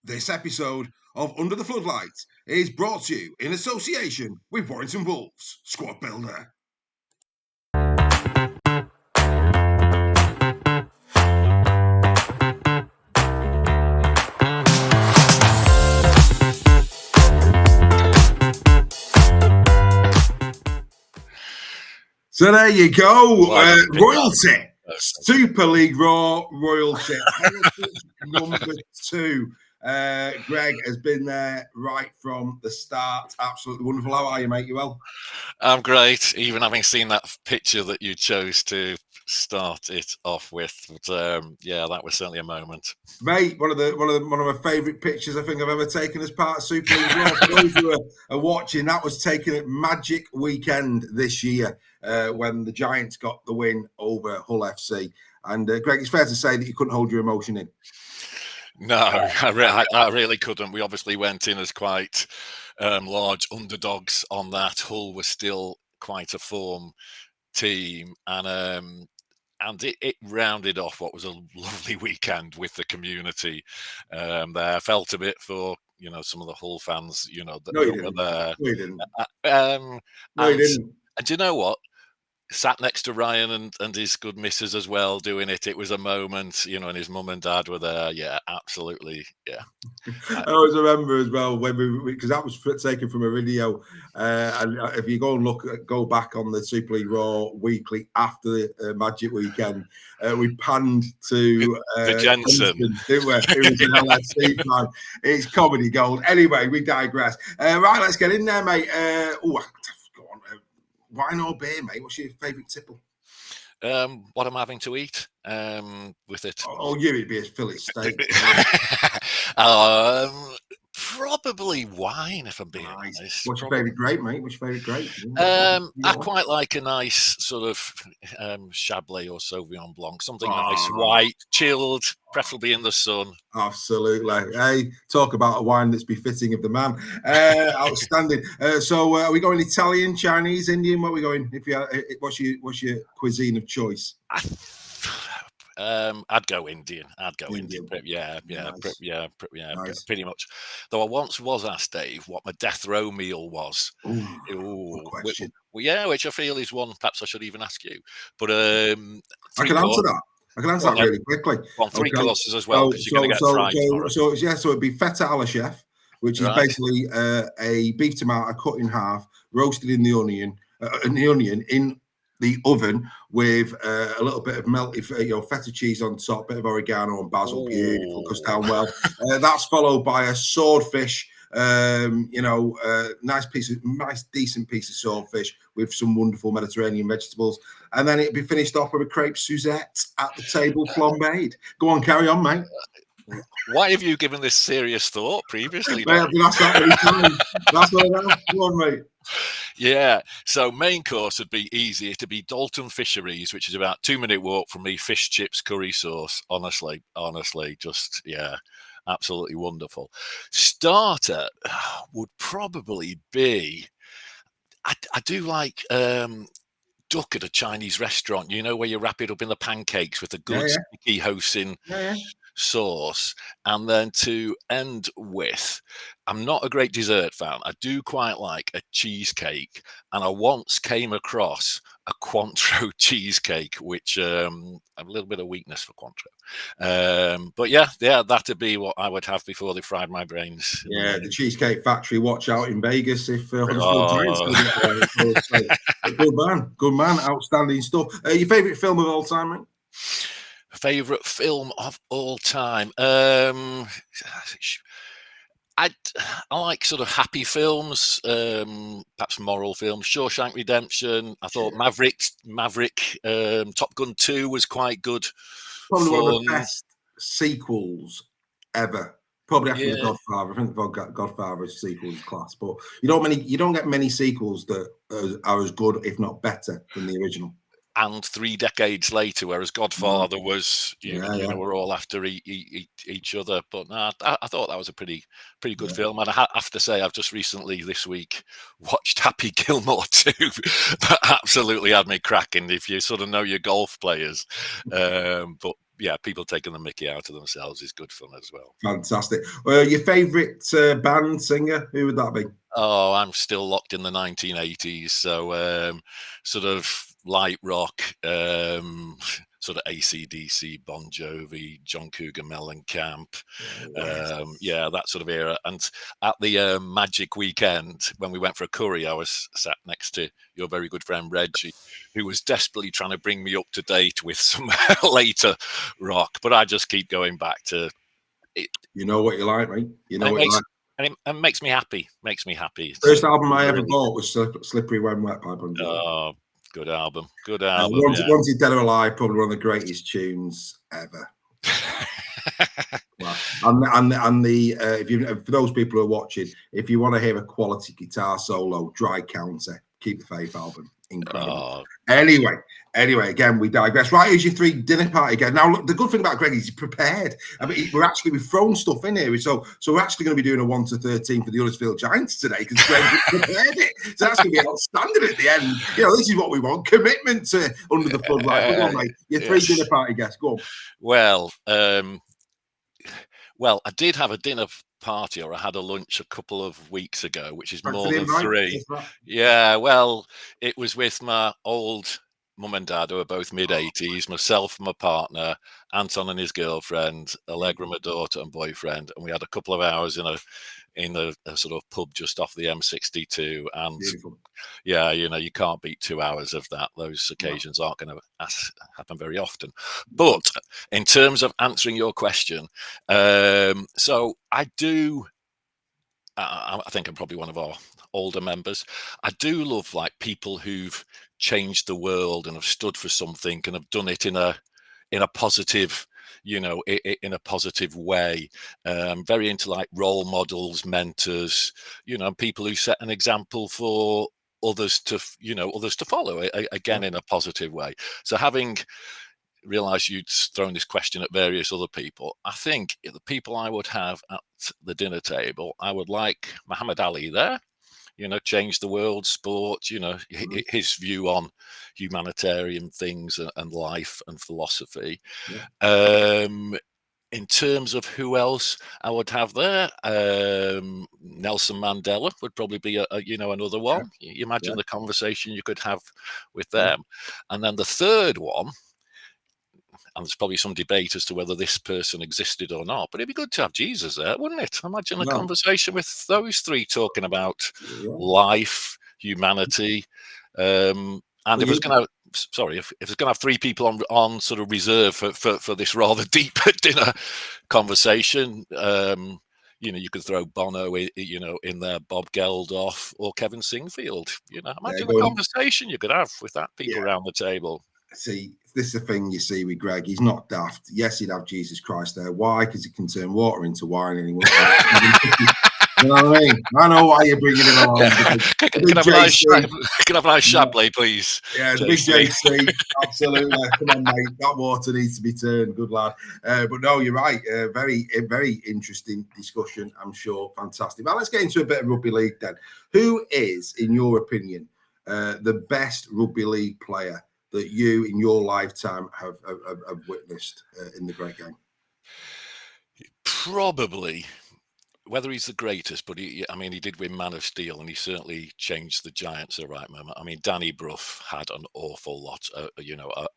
This episode of Under the Floodlights is brought to you in association with Warrington Wolves Squad Builder. So there you go, royalty, Super League Raw royalty, number 2. Greg has been there right from the start. Absolutely wonderful. How are you, mate? You well? I'm great, even having seen that picture that you chose to start it off with. But yeah, that was certainly a moment, mate. One of my favourite pictures I think I've ever taken as part of Super League. For those who are watching, that was taken at Magic Weekend this year when the Giants got the win over Hull FC. And Greg, it's fair to say that you couldn't hold your emotion in. No, I really couldn't. We obviously went in as quite large underdogs on that. Hull was still quite a form team, and it rounded off what was a lovely weekend with the community there. Felt a bit for some of the Hull fans, that were there. No, you didn't. No, you didn't. And do you know what? Sat next to Ryan and his good missus as well doing it. It was a moment, and his mum and dad were there. Yeah, absolutely. Yeah. I always remember as well when because that was taken from a video. And if you go back on the Super League Raw weekly after the Magic Weekend, we panned to the Jensen. It was an LFC fan. It's comedy gold. Anyway, we digress. Right, let's get in there, mate. Go on. Wine or beer, mate? What's your favourite tipple? What I'm having to eat with it. It'd be a Philly steak. Probably wine, if I'm being honest. What's your favourite grape, mate? What's your favourite grape? I quite like a nice sort of Chablis or Sauvignon Blanc, something nice, white, chilled, preferably in the sun. Absolutely. Hey, talk about a wine that's befitting of the man. Outstanding. So, are we going Italian, Chinese, Indian? What are we going? What's your cuisine of choice? I'd go Indian. Indian. Yeah, nice. Pretty much. Though I once was asked, Dave, what my death row meal was. Which I feel is one perhaps I should even ask you. But I can answer that. Really quickly. On 3 courses as well, because you're going to get fried tomorrow. So it'd be feta alla chef, which is basically a beef tomato cut in half, roasted in the onion in the oven with a little bit of melted, feta cheese on top, bit of oregano and basil. Beautiful, goes down well. That's followed by a swordfish. Nice decent piece of swordfish with some wonderful Mediterranean vegetables, and then it'd be finished off with a crepe Suzette at the table, flambéed. Go on, carry on, mate. Why have you given this serious thought previously? That's what I have. Go on, mate. Yeah, so main course would be easy. It'd be Dalton Fisheries, which is about 2-minute walk from me. Fish, chips, curry sauce. Honestly, just absolutely wonderful. Starter would probably be. I do like duck at a Chinese restaurant. Where you wrap it up in the pancakes with a good sticky hoisin sauce, and then to end with, I'm not a great dessert fan. I do quite like a cheesecake, and I once came across a Cointreau cheesecake, which I have a little bit of weakness for Cointreau. But yeah, that'd be what I would have before they fried my brains. Yeah, the Cheesecake Factory. Watch out in Vegas if Good man, outstanding stuff. Your favourite film of all time, mate? Favorite film of all time. I like sort of happy films, perhaps moral films. Shawshank Redemption. I thought Maverick, Top Gun 2 was quite good. Probably one of the best sequels ever. Probably after The Godfather. I think the Godfather's sequel is class, but you don't get many sequels that are as good, if not better, than the original. And 3 decades later, whereas Godfather was, we're all after each other. But no, I thought that was a pretty good film. And I have to say, I've just recently this week watched Happy Gilmore 2. That absolutely had me cracking. If you sort of know your golf players, but yeah, people taking the mickey out of themselves is good fun as well. Fantastic. Your favourite band singer? Who would that be? Oh, I'm still locked in the 1980s. So sort of light rock, sort of AC/DC, Bon Jovi, John Cougar Mellencamp. Yeah, that sort of era. And at the Magic Weekend, when we went for a curry, I was sat next to your very good friend Reggie, who was desperately trying to bring me up to date with some later rock. But I just keep going back to it. You know what you like, mate. You know And what you like. it makes me happy. Makes me happy. First album I ever bought was Slippery When Wet by Bon Jovi. Oh, good album. Good album. Once You're Dead or Alive, probably one of the greatest tunes ever. Well, and the if you, for those people who are watching, if you want to hear a quality guitar solo, Dry Counter, Keep the Faith album, incredible. Anyway, again, we digress. Right, here's your 3 dinner party again. Now, look, the good thing about Greg is he's prepared. I mean, we've thrown stuff in here, so we're actually going to be doing a 1 to 13 for the Huddersfield Giants today because Greg prepared it. So that's going to be outstanding at the end. You know, this is what we want: commitment to Under the Floodlights. Go on, mate. Your 3 dinner party guests. Go on. Well, I did have a dinner party, or I had a lunch a couple of weeks ago, which is more than 3. Yeah, well, it was with my old mum and dad, who are both mid-80s, myself, my partner, Anton and his girlfriend, Allegra, my daughter and boyfriend, and we had a couple of hours in a sort of pub just off the M62. And Beautiful. yeah, you know, you can't beat 2 hours of that. Those occasions aren't going to happen very often. But in terms of answering your question, so I do. I think I'm probably one of our older members. I do love like people who've changed the world and have stood for something and have done it in a positive, you know, in a positive way. Very into like role models, mentors, you know, people who set an example for others to follow, again, in a positive way. So having realized you'd thrown this question at various other people, I think the people I would have at the dinner table, I would like Muhammad Ali there. You know, change the world, sport, you know, his view on humanitarian things and life and philosophy. In terms of who else I would have there, Nelson Mandela would probably be another one. You imagine the conversation you could have with them. And then the third one, and there's probably some debate as to whether this person existed or not, but it'd be good to have Jesus there, wouldn't it? Imagine a conversation with those 3 talking about life, humanity, and if it's going to, if it's going to have 3 people on sort of reserve for this rather deep dinner conversation, you know, you could throw Bono, in there, Bob Geldof, or Kevin Singfield. You know, imagine the conversation you could have with that people around the table. See, this is the thing you see with Greg. He's not daft. Yes, he'd have Jesus Christ there. Why? Because he can turn water into wine, and he won't. You know what I mean? I know why you're bringing him along. Can I have a nice Chablis, please? Yeah, the big JC. Absolutely. Come on, mate. That water needs to be turned. Good lad. But no, you're right. Very interesting discussion, I'm sure. Fantastic. Now, let's get into a bit of rugby league then. Who is, in your opinion, the best rugby league player that you, in your lifetime, have witnessed in the great game? Probably, whether he's the greatest, but he did win Man of Steel, and he certainly changed the Giants at the right moment. I mean, Danny Brough had an awful lot,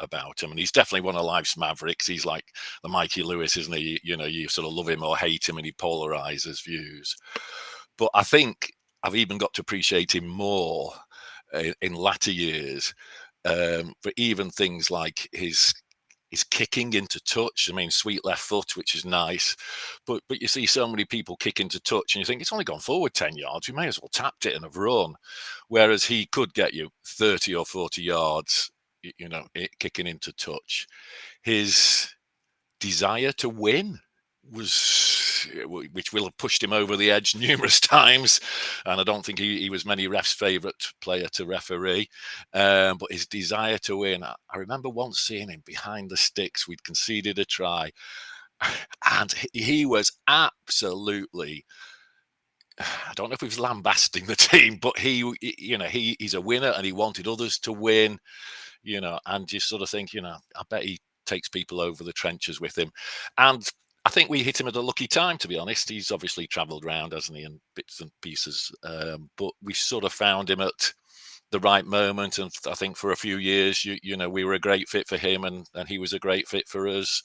about him, and he's definitely one of life's mavericks. He's like the Mikey Lewis, isn't he? You know, you sort of love him or hate him, and he polarizes views. But I think I've even got to appreciate him more in latter years, for even things like his kicking into touch. I mean, sweet left foot, which is nice, but you see so many people kick into touch, and you think it's only gone forward 10 yards. You may as well tapped it and have run. Whereas he could get you 30 or 40 yards, you know, kicking into touch. His desire to win which will have pushed him over the edge numerous times, and I don't think he was many refs' favourite player to referee, but his desire to win. I remember once seeing him behind the sticks. We'd conceded a try, and he was absolutely, I don't know if he was lambasting the team, but he's a winner and he wanted others to win, you know, and you sort of think, you know, I bet he takes people over the trenches with him. And I think we hit him at a lucky time, to be honest. He's obviously travelled around, hasn't he, in bits and pieces. But we sort of found him at the right moment, and I think for a few years, we were a great fit for him, and he was a great fit for us.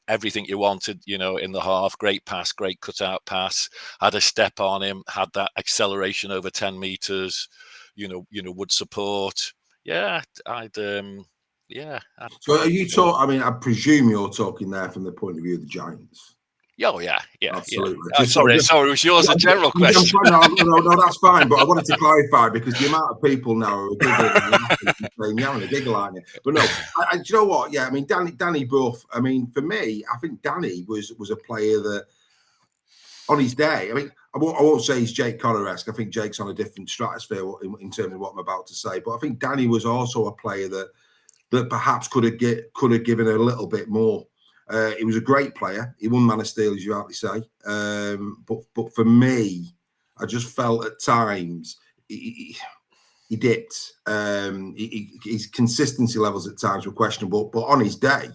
Everything you wanted, in the half, great pass, great cutout pass, had a step on him, had that acceleration over 10 meters, would support. Yeah, So are you talking? I mean, I presume you're talking there from the point of view of the Giants. Oh, yeah. Absolutely. Sorry, it was yours a general question. No, that's fine. But I wanted to clarify because the amount of people now are giggling, you're having a giggle, aren't you? But no, do you know what? Yeah, I mean, Danny Buff. I mean, for me, I think Danny was a player that, on his day, I mean, I won't say he's Jake Connor-esque. I think Jake's on a different stratosphere in terms of what I'm about to say. But I think Danny was also a player that perhaps could have given a little bit more. He was a great player. He won Man of Steel, as you rightly say. But for me, I just felt at times he dipped. His consistency levels at times were questionable. But on his day,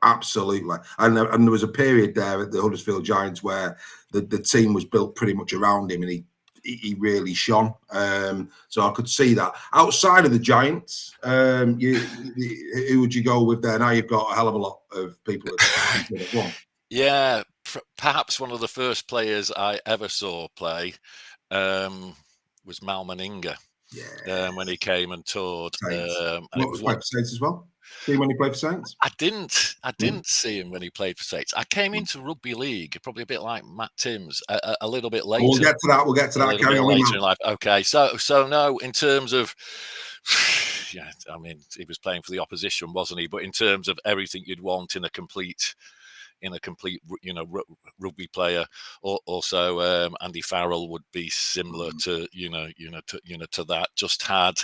absolutely. And there was a period there at the Huddersfield Giants where the team was built pretty much around him, and he really shone. So I could see that. Outside of the Giants, who would you go with there? Now you've got a hell of a lot of people. Yeah, perhaps one of the first players I ever saw play was Mal Meninga. Yeah, when he came and toured. And it was played for Saints as well. See him when he played for Saints? I didn't see him when he played for Saints. I came into Rugby League probably a bit like Matt Timms, a little bit later. We'll get to that. Carry on later in life. Okay, so no, in terms of, yeah, I mean, he was playing for the opposition, wasn't he? But in terms of everything you'd want in a complete, rugby player, also Andy Farrell would be similar to to that. Just had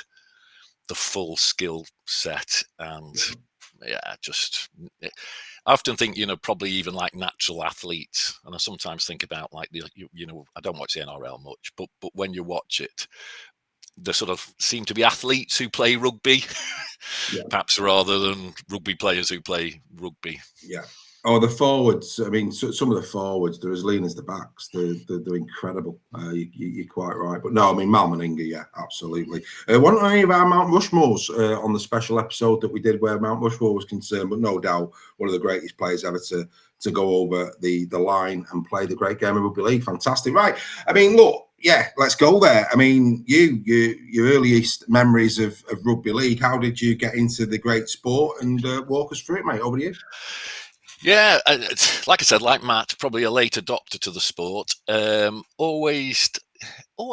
the full skill set, and I often think probably even like natural athletes, and I sometimes think about like I don't watch the NRL much, but when you watch it, there sort of seem to be athletes who play rugby, perhaps rather than rugby players who play rugby. Yeah. Oh, the forwards. I mean, some of the forwards, they're as lean as the backs. They're incredible. You're quite right. But no, I mean, Mal Meninga, yeah, absolutely. Wasn't any of our Mount Rushmores on the special episode that we did where Mount Rushmore was concerned, but no doubt one of the greatest players ever to go over the line and play the great game of rugby league. Fantastic. Right. I mean, look, yeah, let's go there. I mean, your earliest memories of rugby league, how did you get into the great sport? And walk us through it, mate. Over to you. Yeah, like I said, like Matt, probably a late adopter to the sport. Always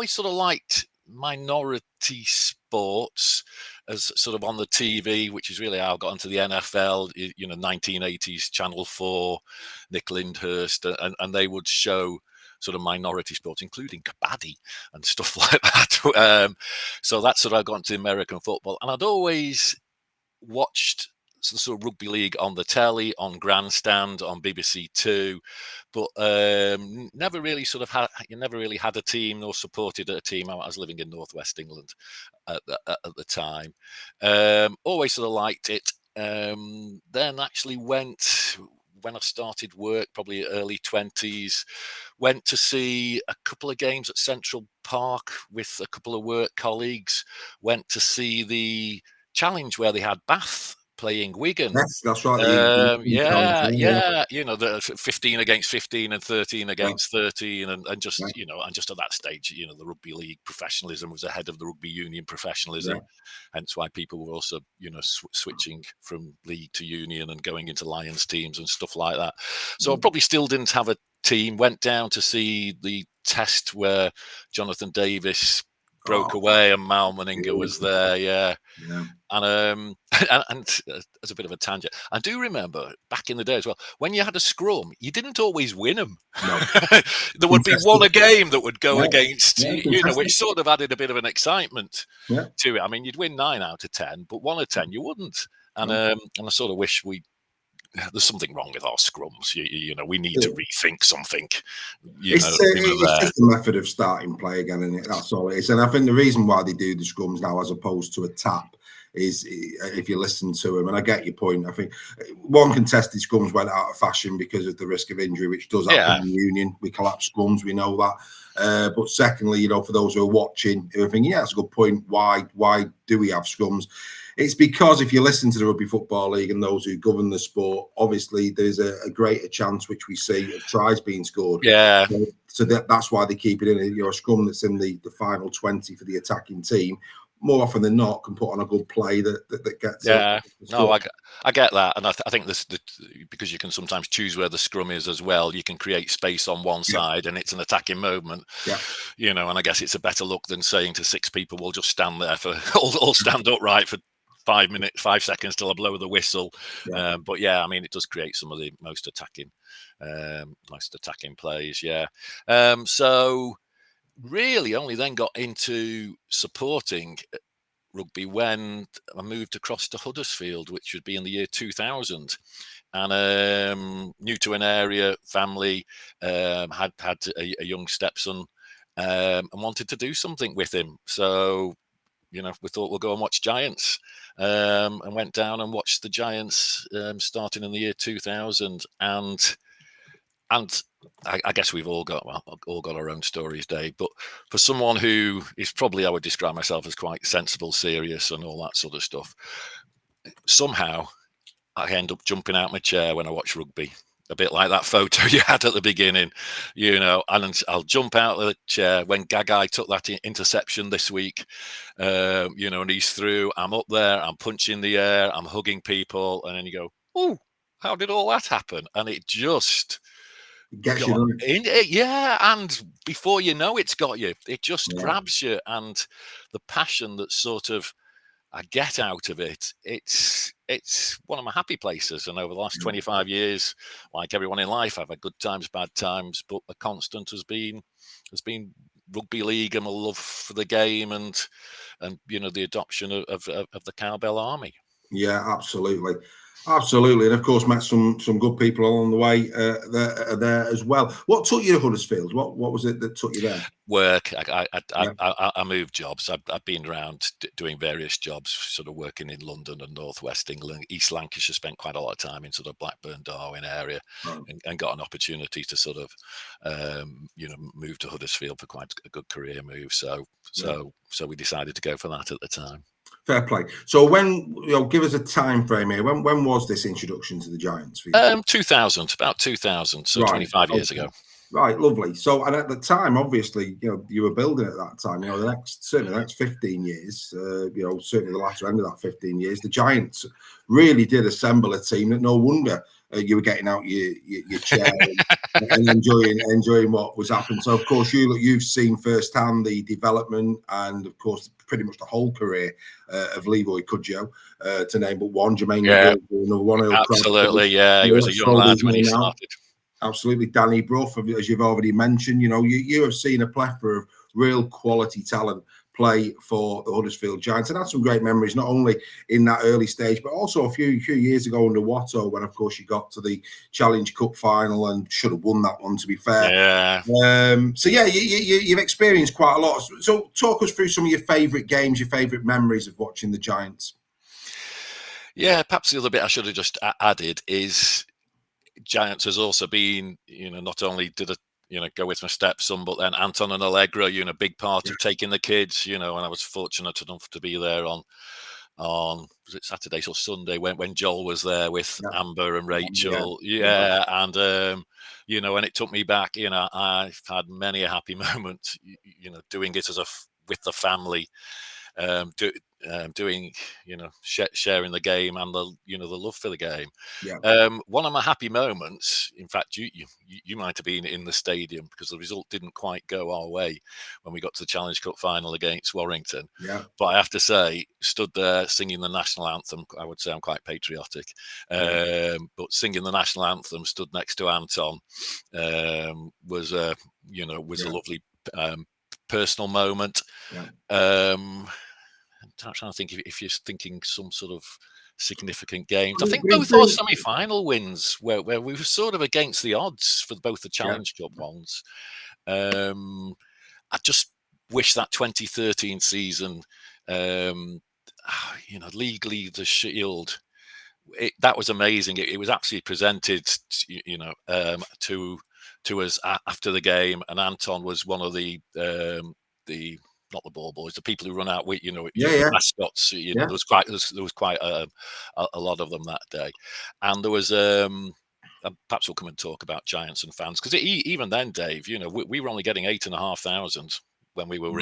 sort of liked minority sports as sort of on the TV, which is really how I got into the NFL. 1980s Channel 4, Nick Lyndhurst, and they would show sort of minority sports, including kabaddi and stuff like that. So that's sort of I got into American football, and I'd always watched sort of rugby league on the telly, on Grandstand, on BBC Two, but never really had a team nor supported a team. I was living in northwest England at the time. Always sort of liked it. Then actually went, when I started work, probably early 20s, went to see a couple of games at Central Park with a couple of work colleagues, went to see the Challenge where they had Bath playing Wigan. That's right. The 15 against 15 and 13 against 13, and just and just at that stage, the rugby league professionalism was ahead of the rugby union professionalism. Hence why people were also switching from league to union and going into Lions teams and stuff like that. So I probably still didn't have a team. Went down to see the test where Jonathan Davis broke away and Mal Meninga was there. And as a bit of a tangent, I do remember back in the day as well, when you had a scrum, you didn't always win them. No. There would be one a game that would go against, which sort of added a bit of an excitement to it. I mean, you'd win 9 out of 10, but 1 out of 10 you wouldn't. And I sort of wish there's something wrong with our scrums. We need to rethink something. It's just a method of starting play again, isn't it? That's all it is. And I think the reason why they do the scrums now as opposed to a tap is if you listen to him. And I get your point. I think one contested scrums went out of fashion because of the risk of injury, which does happen in Union. We collapse scrums, we know that. But secondly, for those who are watching, who are thinking, yeah, that's a good point. Why do we have scrums? It's because if you listen to the Rugby Football League and those who govern the sport, obviously there's a greater chance, which we see, of tries being scored. Yeah. So that's why they keep it in. A scrum that's in the final 20 for the attacking team, more often than not, can put on a good play that gets. Yeah, no, I get that, and I think this because you can sometimes choose where the scrum is as well. You can create space on one side, and it's an attacking moment. Yeah, and I guess it's a better look than saying to 6 people, "We'll just stand there for all stand upright for 5 seconds till I blow the whistle." Yeah. But yeah, I mean, it does create some of the most attacking plays. Yeah, so really only then got into supporting rugby when I moved across to Huddersfield, which would be in the year 2000, and new to an area, family, had a young stepson, and wanted to do something with him. So we thought we'll go and watch Giants, and went down and watched the Giants starting in the year 2000, and I guess we've all got our own stories, Dave. But for someone who is probably, I would describe myself as quite sensible, serious, and all that sort of stuff, somehow I end up jumping out my chair when I watch rugby. A bit like that photo you had at the beginning, and I'll jump out of the chair when Gagai took that interception this week, and he's through. I'm up there, I'm punching the air, I'm hugging people, and then you go, "Oh, how did all that happen?" And it just gets you, and before you know it's got you. It just grabs you, and the passion that sort of I get out of it, it's one of my happy places. And over the last 25 years, like everyone in life, I've had good times, bad times, but the constant has been rugby league and a love for the game, and the adoption of the Cowbell Army. Yeah, absolutely. And of course met some good people along the way there as well. What took you to Huddersfield? What was it that took you there? Work. I moved jobs. I've been around doing various jobs, sort of working in London and northwest England, East Lancashire. Spent quite a lot of time in sort of Blackburn, Darwin area, and got an opportunity to sort of move to Huddersfield for quite a good career move. So we decided to go for that at the time. Fair play. So when give us a time frame here. When was this introduction to the Giants for you? 2000, about 2000, so 25 years ago. Right, lovely. So, and at the time, obviously, you were building at that time. The next 15 years, certainly the latter end of that 15 years, the Giants really did assemble a team that no wonder you were getting out your chair and enjoying what was happening. So, of course, you've seen firsthand the development and, of course, pretty much the whole career of Leroy Cudjoe, to name but one. Jermaine, another one. Absolutely, yeah. He was a young lad when he started. Absolutely, Danny Brough, as you've already mentioned. You have seen a plethora of real quality talent play for the Huddersfield Giants, and had some great memories, not only in that early stage, but also a few years ago under Watto, when, of course, you got to the Challenge Cup final and should have won that one, to be fair. Yeah. You've experienced quite a lot. So talk us through some of your favourite games, your favourite memories of watching the Giants. Yeah, perhaps the other bit I should have just added is Giants has also been, not only did I, go with my stepson, but then Anton and Allegra, big part of taking the kids, and I was fortunate enough to be there on was it Saturday or Sunday when Joel was there with Amber and Rachel. And and it took me back. I've had many a happy moment, doing it with the family, doing, sharing the game and the love for the game. One of my happy moments, in fact, you might have been in the stadium because the result didn't quite go our way when we got to the Challenge Cup final against Warrington. But I have to say, stood there singing the national anthem. I would say I'm quite patriotic, but singing the national anthem, stood next to Anton, was a lovely personal moment. I'm trying to think if you're thinking some sort of significant games. I think both our semi-final wins where we were sort of against the odds for both the Challenge Cup ones. I just wish that 2013 season League Leaders Shield. That was amazing. It was actually presented, to us after the game, and Anton was one of the not the ball boys, the people who run out with the mascots. There was quite a lot of them that day, and there was. Perhaps we'll come and talk about Giants and fans, because even then, Dave, we were only getting 8,500 when we were,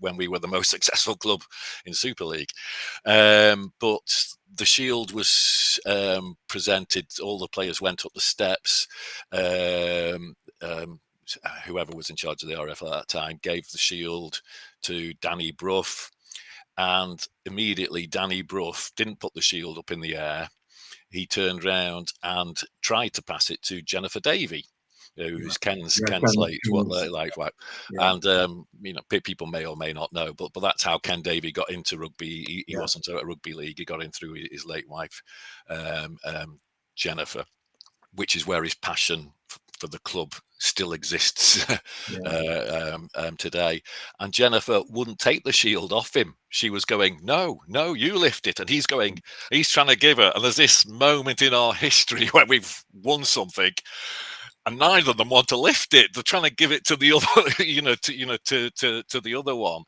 when we were the most successful club in Super League. But the shield was presented. All the players went up the steps. Whoever was in charge of the RF at that time gave the shield to Danny Brough, and immediately Danny Brough didn't put the shield up in the air. He turned round and tried to pass it to Jennifer Davey, who's Ken's late, and people may or may not know, but that's how Ken Davey got into rugby. He wasn't at Rugby League. He got in through his late wife, Jennifer, which is where his passion for the club still exists today. And Jennifer wouldn't take the shield off him. She was going, no, you lift it. And he's trying to give her. And there's this moment in our history where we've won something, and neither of them want to lift it. They're trying to give it to the other, to the other one,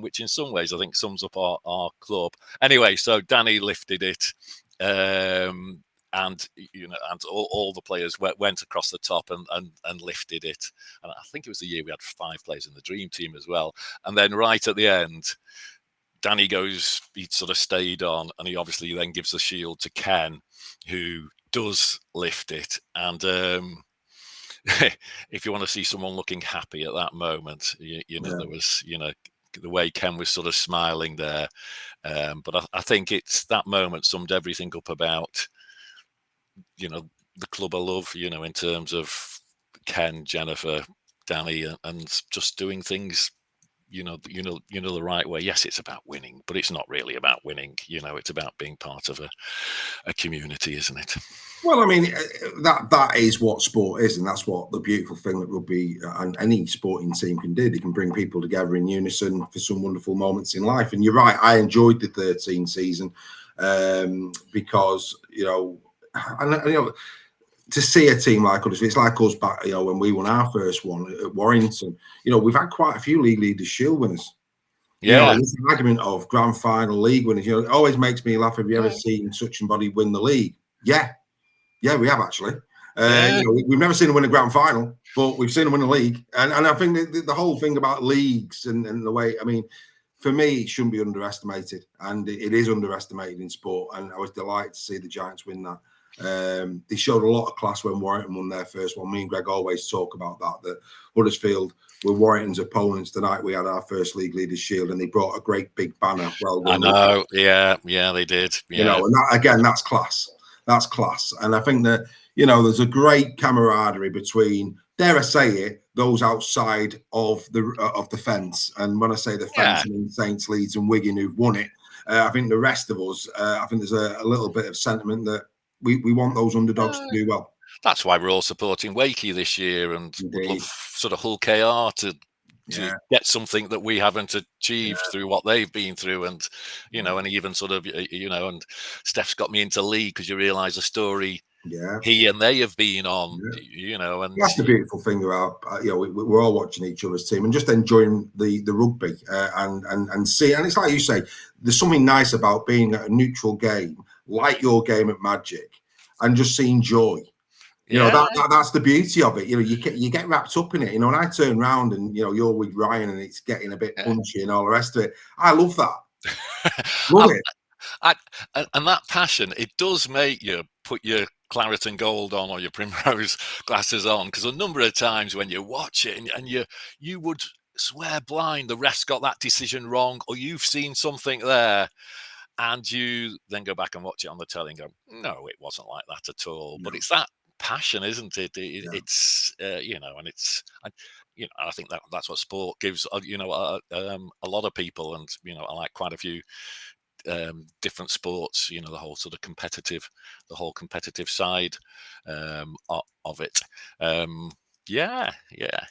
which in some ways I think sums up our club. Anyway, so Danny lifted it. And all the players went across the top and lifted it. And I think it was the year we had 5 players in the dream team as well. And then right at the end, Danny goes, he sort of stayed on, and he obviously then gives the shield to Ken, who does lift it. And if you want to see someone looking happy at that moment, there was, the way Ken was sort of smiling there. But I think it's that moment summed everything up about, the club I love, in terms of Ken, Jennifer, Danny, and just doing things, the right way. Yes, it's about winning, but it's not really about winning. It's about being part of a community, isn't it? Well, I mean, that is what sport is, and that's what the beautiful thing that rugby and any sporting team can do. They can bring people together in unison for some wonderful moments in life. And you're right, I enjoyed the 13 season because, to see a team like us, it's like us back, when we won our first one at Warrington. We've had quite a few League Leaders Shield winners. This argument of grand final league winners, it always makes me laugh. Have you ever seen such somebody win the league? Yeah, we have actually. We've never seen them win a grand final, but we've seen them win a league. And I think the whole thing about leagues and the way, for me, it shouldn't be underestimated, and it is underestimated in sport. And I was delighted to see the Giants win that. They showed a lot of class when Warrington won their first one. Me and Greg always talk about that Huddersfield were Warrington's opponents the night we had our first League Leaders Shield, and they brought a great big banner. Well done. I know, yeah, they did. Yeah. And that, that's class. That's class. And I think that, there's a great camaraderie between, dare I say it, those outside of the fence. And when I say the fence, I mean Saints, Leeds and Wigan who've won it. I think the rest of us, I think there's a little bit of sentiment that we want those underdogs to do well. That's why we're all supporting Wakey this year, and would love sort of Hull KR to get something that we haven't achieved through what they've been through. And, and even sort of, and Steph's got me into League because you realise the story he and they have been on, and that's the beautiful thing about, we're all watching each other's team and just enjoying the rugby and see. And it's like you say, there's something nice about being at a neutral game, like your game at Magic, and just seeing joy. That's the beauty of it. You get wrapped up in it. And I turn around and you're with Ryan and it's getting a bit punchy and all the rest of it. I love that. Love it. And that passion, it does make you put your claret and gold on or your primrose glasses on, because a number of times when you watch it and you would swear blind the refs got that decision wrong, or you've seen something there. And you then go back and watch it on the telly and go, no, it wasn't like that at all. No. But it's that passion, isn't it? It's and it's I think that's what sport gives a lot of people. And I like quite a few different sports, the whole sort of competitive side of it. Yeah.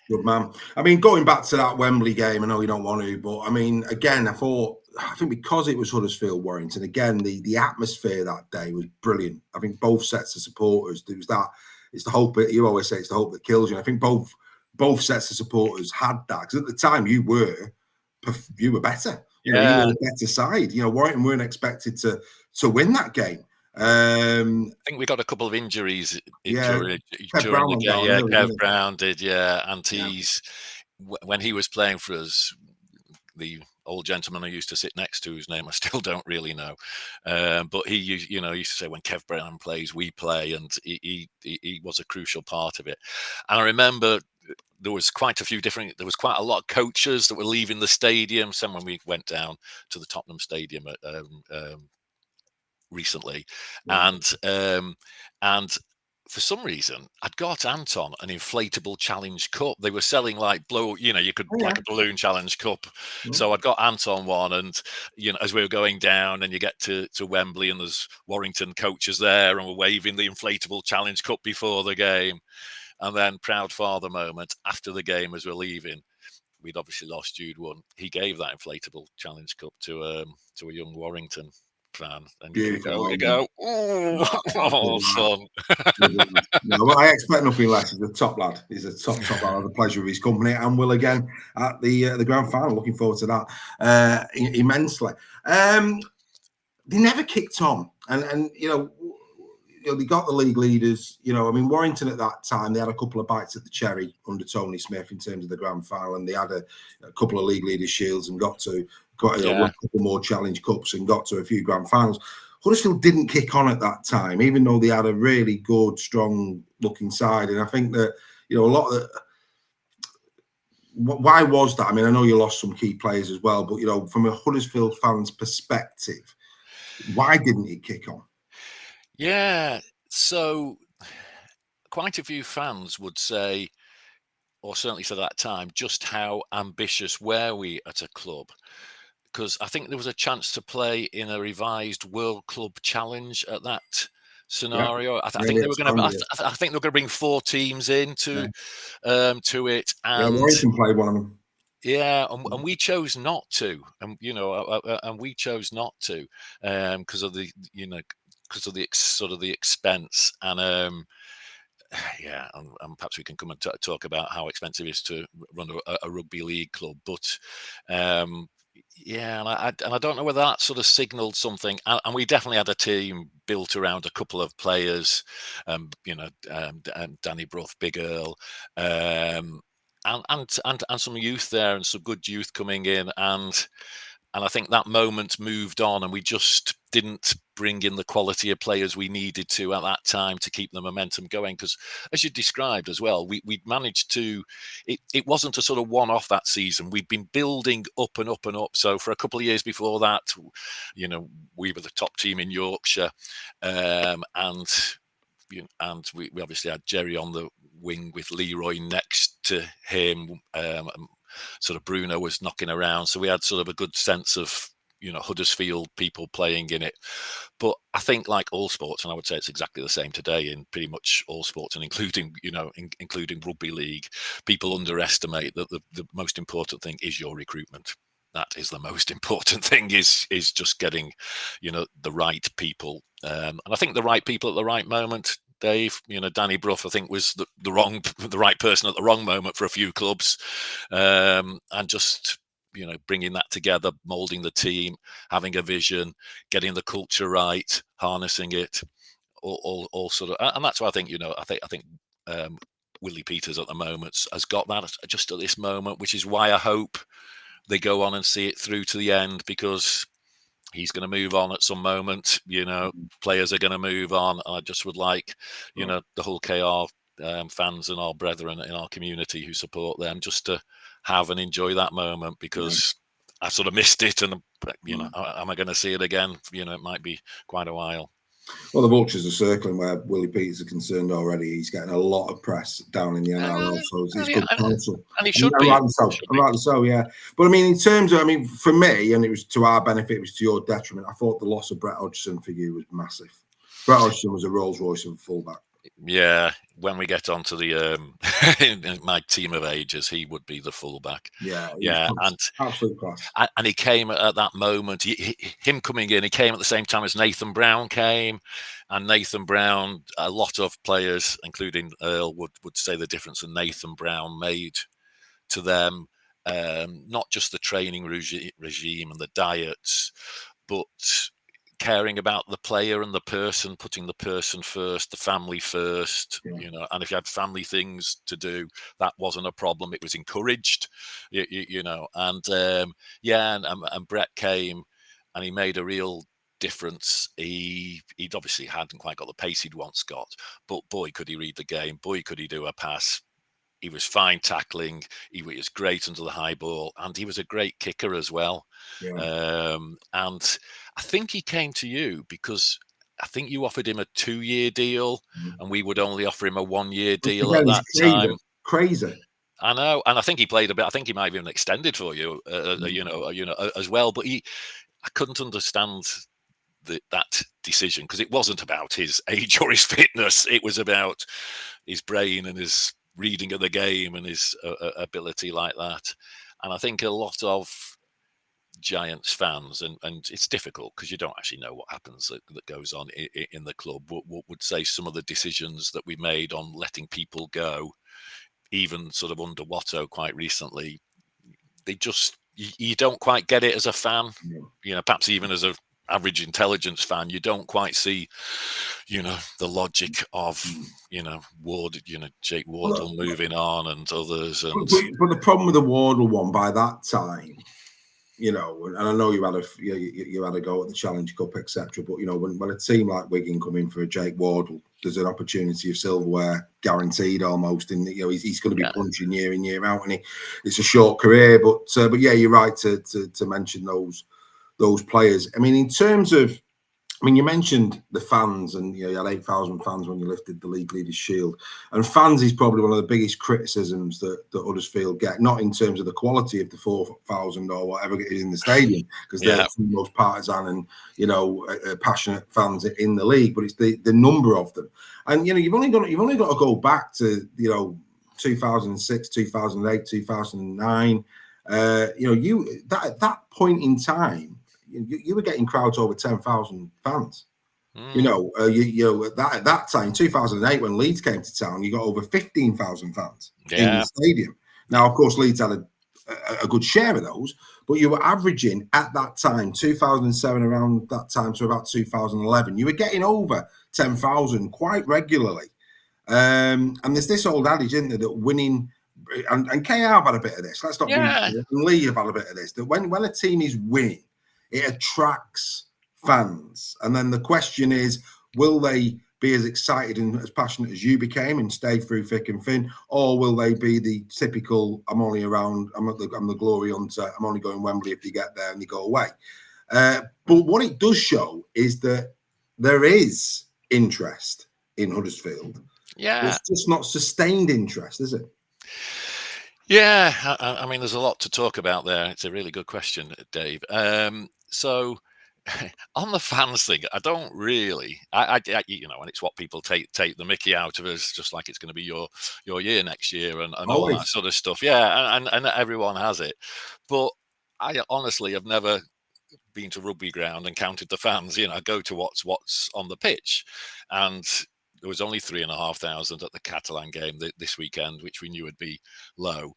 Good man. I mean, going back to that Wembley game, I know you don't want to, but I mean, again, I think because it was Huddersfield Warrington, again, the atmosphere that day was brilliant. I think both sets of supporters, there was that, it's the hope that you always say, it's the hope that kills you. And I think both sets of supporters had that, because at the time you were better. You know, you were the better side. You know, Warrington weren't expected to win that game. I think we got a couple of injuries during the game. Yeah, Kev Brown did. Yeah, and when he was playing for us, the old gentleman I used to sit next to, whose name I still don't really know, but he used to say, when Kev Brown plays, we play, and he was a crucial part of it. And I remember there was quite a lot of coaches that were leaving the stadium. Some when we went down to the Tottenham Stadium recently, and for some reason I'd got Anton an inflatable challenge cup. They were selling like you could like a balloon challenge cup. So I'd got Anton one, and as we were going down and you get to Wembley and there's Warrington coaches there and we're waving the inflatable challenge cup before the game. And then proud father moment after the game as we're leaving. We'd obviously lost, Jude won. He gave that inflatable challenge cup to a young Warrington fan, and you go, oh, son. No, I expect nothing less. He's a top lad. He's a top lad. I have the pleasure of his company, and will again at the grand final. Looking forward to that immensely. They never kicked on, and they got the league leaders. I mean, Warrington at that time, they had a couple of bites at the cherry under Tony Smith in terms of the grand final, and they had a couple of league leaders shields and got a couple more challenge cups and got to a few grand finals. Huddersfield didn't kick on at that time, even though they had a really good, strong looking side. And I think that a lot of why was that? I mean, I know you lost some key players as well, but from a Huddersfield fan's perspective, why didn't it kick on? Yeah, so quite a few fans would say, or certainly for that time, just how ambitious were we at a club? Because I think there was a chance to play in a revised World Club Challenge at that scenario. I think they were going to. I think they were going to bring 4 teams in to it. And Warrington played one of them. Yeah, and we chose not to, and we chose not to because of the sort of the expense, and and perhaps we can come and talk about how expensive it is to run a rugby league club, but and I don't know whether that sort of signalled something, and we definitely had a team built around a couple of players, Danny Brough, Big Earl. And some youth there, and some good youth coming in, and I think that moment moved on, and we just didn't bring in the quality of players we needed to at that time to keep the momentum going. Because, as you described as well, we managed to. It wasn't a sort of one-off that season. We'd been building up and up and up. So for a couple of years before that, we were the top team in Yorkshire, and we obviously had Jerry on the wing with Leroy next to him. Sort of Bruno was knocking around, so we had sort of a good sense of Huddersfield people playing in it. But I think, like all sports, and I would say it's exactly the same today in pretty much all sports, and including including rugby league, people underestimate that the most important thing is your recruitment. That is the most important thing, is just getting the right people, and I think the right people at the right moment. Dave, Danny Brough, I think, was the right person at the wrong moment for a few clubs, and just bringing that together, molding the team, having a vision, getting the culture right, harnessing it, all sort of, and that's why I think I think Willie Peters at the moment has got that just at this moment, which is why I hope they go on and see it through to the end, because he's going to move on at some moment. Players are going to move on. I just would like, the whole KR fans and our brethren in our community who support them just to have and enjoy that moment, because I sort of missed it, and am I going to see it again? It might be quite a while. Well, the vultures are circling where Willie Peters are concerned already. He's getting a lot of press down in the NRL, so it's good counsel. And he should be. Rightly so, yeah. But I mean, in terms of, for me, and it was to our benefit, it was to your detriment. I thought the loss of Brett Hodgson for you was massive. Brett Hodgson was a Rolls Royce of a fullback. Yeah, when we get onto the my team of ages, he would be the fullback. Yeah, he Yeah, was absolute class. and he came at that moment. Him coming in, he came at the same time as Nathan Brown came, and Nathan Brown. A lot of players, including Earl, would say the difference that Nathan Brown made to them. Not just the training regime and the diets, but caring about the player and the person, putting the person first, the family first, Yeah. and if you had family things to do, that wasn't a problem. It was encouraged, and Brett came and he made a real difference. He'd obviously hadn't quite got the pace he'd once got, but boy, could he read the game. Boy, could he do a pass. He was fine tackling. He was great under the high ball, and he was a great kicker as well. Yeah. And I think he came to you because I think you offered him a 2-year deal, and we would only offer him a 1-year Which deal again at is that time. crazy. I know, and I think he played a bit. I think he might have even extended for you, as well. But I couldn't understand that decision because it wasn't about his age or his fitness. It was about his brain and his reading of the game and his ability like that. And I think a lot of Giants fans, and it's difficult because you don't actually know what happens that goes on in the club, would say some of the decisions that we made on letting people go, even sort of under Watto quite recently, they just you don't quite get it as a fan. Perhaps even as a average intelligence fan, you don't quite see, the logic of, Jake Wardle moving on and others. And But the problem with the Wardle one by that time, and I know you had a go at the Challenge Cup, etc. But when a team like Wigan come in for a Jake Wardle, there's an opportunity of silverware guaranteed almost. In he's going to be punching year in year out, and it's a short career. But yeah, you're right to mention those players. I mean, in terms of, you mentioned the fans, and you had 8,000 fans when you lifted the League Leaders Shield. And fans is probably one of the biggest criticisms that Huddersfield get, not in terms of the quality of the 4,000 or whatever it is in the stadium, because they're the most partisan and passionate fans in the league, but it's the number of them. And you've only got to go back to 2006, 2008, 2009. At that point in time, you were getting crowds over 10,000 fans. At that time, 2008, when Leeds came to town, you got over 15,000 fans in the stadium. Now, of course, Leeds had a good share of those, but you were averaging at that time, 2007, around that time to about 2011, you were getting over 10,000 quite regularly. And there's this old adage, isn't there, that winning, and KR have had a bit of this. Let's not be, Lee have had a bit of this, that when a team is winning, it attracts fans. And then the question is, will they be as excited and as passionate as you became and stay through thick and thin? Or will they be the typical, I'm only around, I'm the glory hunter, I'm only going Wembley if you get there and you go away? But what it does show is that there is interest in Huddersfield. Yeah. It's just not sustained interest, is it? Yeah, I mean, there's a lot to talk about there. It's a really good question, Dave. So on the fans thing, I don't really, and it's what people take the mickey out of us, just like it's going to be your year next year and all that sort of stuff. Yeah, and everyone has it. But I honestly have never been to rugby ground and counted the fans. I go to what's on the pitch, and there was only 3,500 at the Catalan game this weekend, which we knew would be low.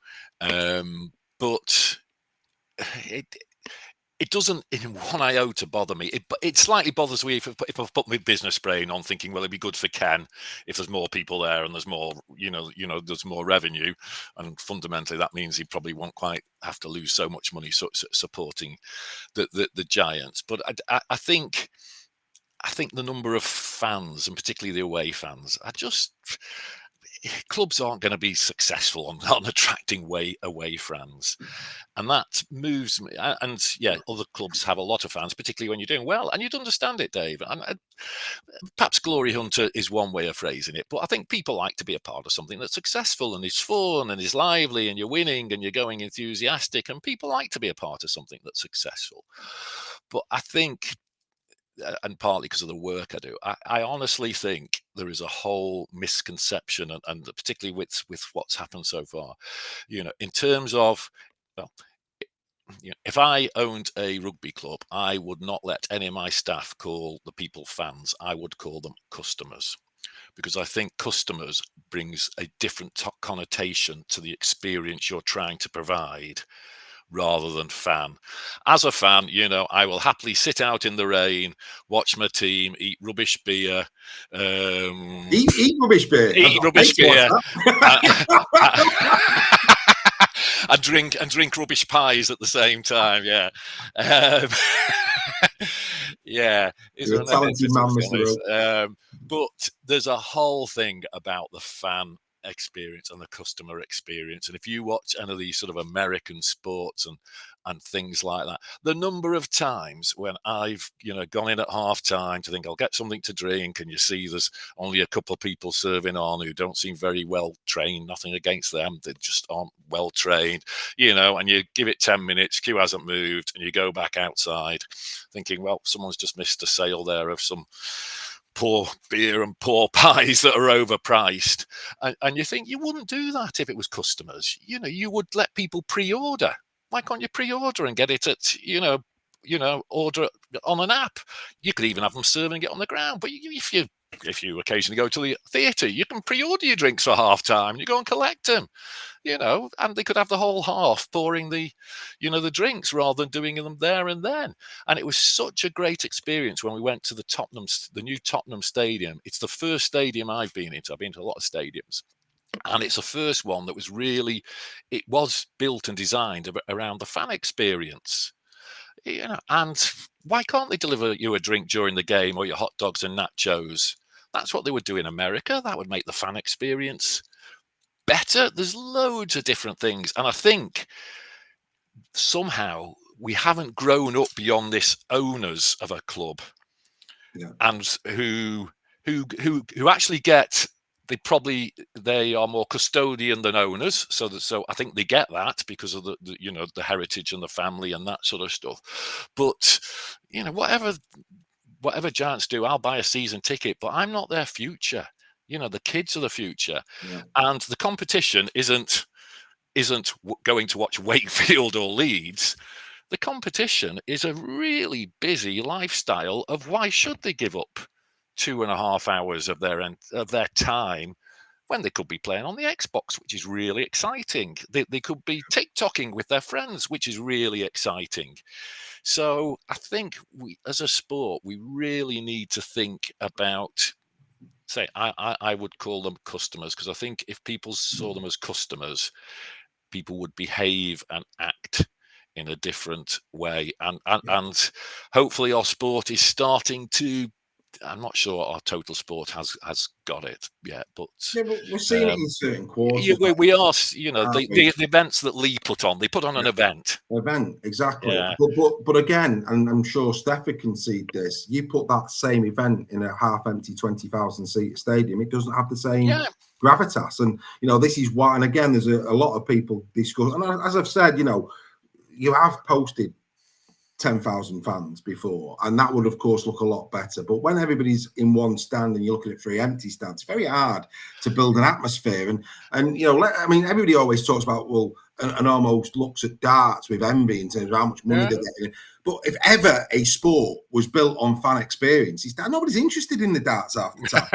But it doesn't in one iota bother me. It slightly bothers me if I've put my business brain on thinking, well, it'd be good for Ken if there's more people there and there's more, there's more revenue. And fundamentally, that means he probably won't quite have to lose so much money supporting the Giants. But I think the number of fans, and particularly the away fans, clubs aren't going to be successful on attracting away fans. And that moves me. And yeah, other clubs have a lot of fans, particularly when you're doing well. And you'd understand it, Dave. And perhaps Glory Hunter is one way of phrasing it. But I think people like to be a part of something that's successful and is fun and is lively and you're winning and you're going enthusiastic. And people like to be a part of something that's successful. But I think and partly because of the work I do, I honestly think there is a whole misconception, and particularly with what's happened so far, in terms of, well, if I owned a rugby club, I would not let any of my staff call the people fans. I would call them customers, because I think customers brings a different connotation to the experience you're trying to provide, rather than fan. As a fan, I will happily sit out in the rain, watch my team, eat rubbish beer. Eat rubbish beer. Eat rubbish beer. And drink rubbish pies at the same time. Yeah. Yeah. You're a talented man, Mr. Roche. But there's a whole thing about the fan experience and the customer experience, and if you watch any of these sort of American sports and things like that, the number of times when I've gone in at half time to think I'll get something to drink, and you see there's only a couple of people serving on who don't seem very well trained, nothing against them, they just aren't well trained, and you give it 10 minutes, queue hasn't moved, and you go back outside thinking, well, someone's just missed a sale there of some poor beer and poor pies that are overpriced, and you think you wouldn't do that if it was customers. You would let people pre-order. Why can't you pre-order and get it at order on an app? You could even have them serving it on the ground. But if you occasionally go to the theatre, you can pre-order your drinks for half time. You go and collect them, and they could have the whole half pouring the drinks rather than doing them there and then. And it was such a great experience when we went to the new Tottenham Stadium. It's the first stadium I've been into. I've been to a lot of stadiums. And it's the first one that it was built and designed around the fan experience. And why can't they deliver you a drink during the game, or your hot dogs and nachos? That's what they would do in America. That would make the fan experience better. There's loads of different things. And I think somehow we haven't grown up beyond this owners of a club, and who actually get, they are more custodian than owners. So I think they get that because of the heritage and the family and that sort of stuff. But whatever Giants do, I'll buy a season ticket, but I'm not their future. The kids are the future, and the competition isn't going to watch Wakefield or Leeds. The competition is a really busy lifestyle of why should they give up 2.5 hours of their time when they could be playing on the Xbox, which is really exciting. They could be TikToking with their friends, which is really exciting. So I think we, as a sport, we really need to think about, I would call them customers, because I think if people saw them as customers, people would behave and act in a different way. And hopefully our sport is starting to, I'm not sure our total sport has got it yet, but we're seeing it in certain quarters. We are, the events that Lee put on, they put on an event, exactly. Yeah. But again, and I'm sure Steph can concede this, you put that same event in a half-empty 20,000 seat stadium, it doesn't have the same gravitas. And this is why. And again, there's a lot of people discuss. And as I've said, you have posted 10,000 fans before, and that would of course look a lot better. But when everybody's in one stand and you're looking at 3 empty stands, it's very hard to build an atmosphere. And everybody always talks about, and almost looks at darts with envy in terms of how much money they're getting. But if ever a sport was built on fan experience, it's that nobody's interested in the darts half the time.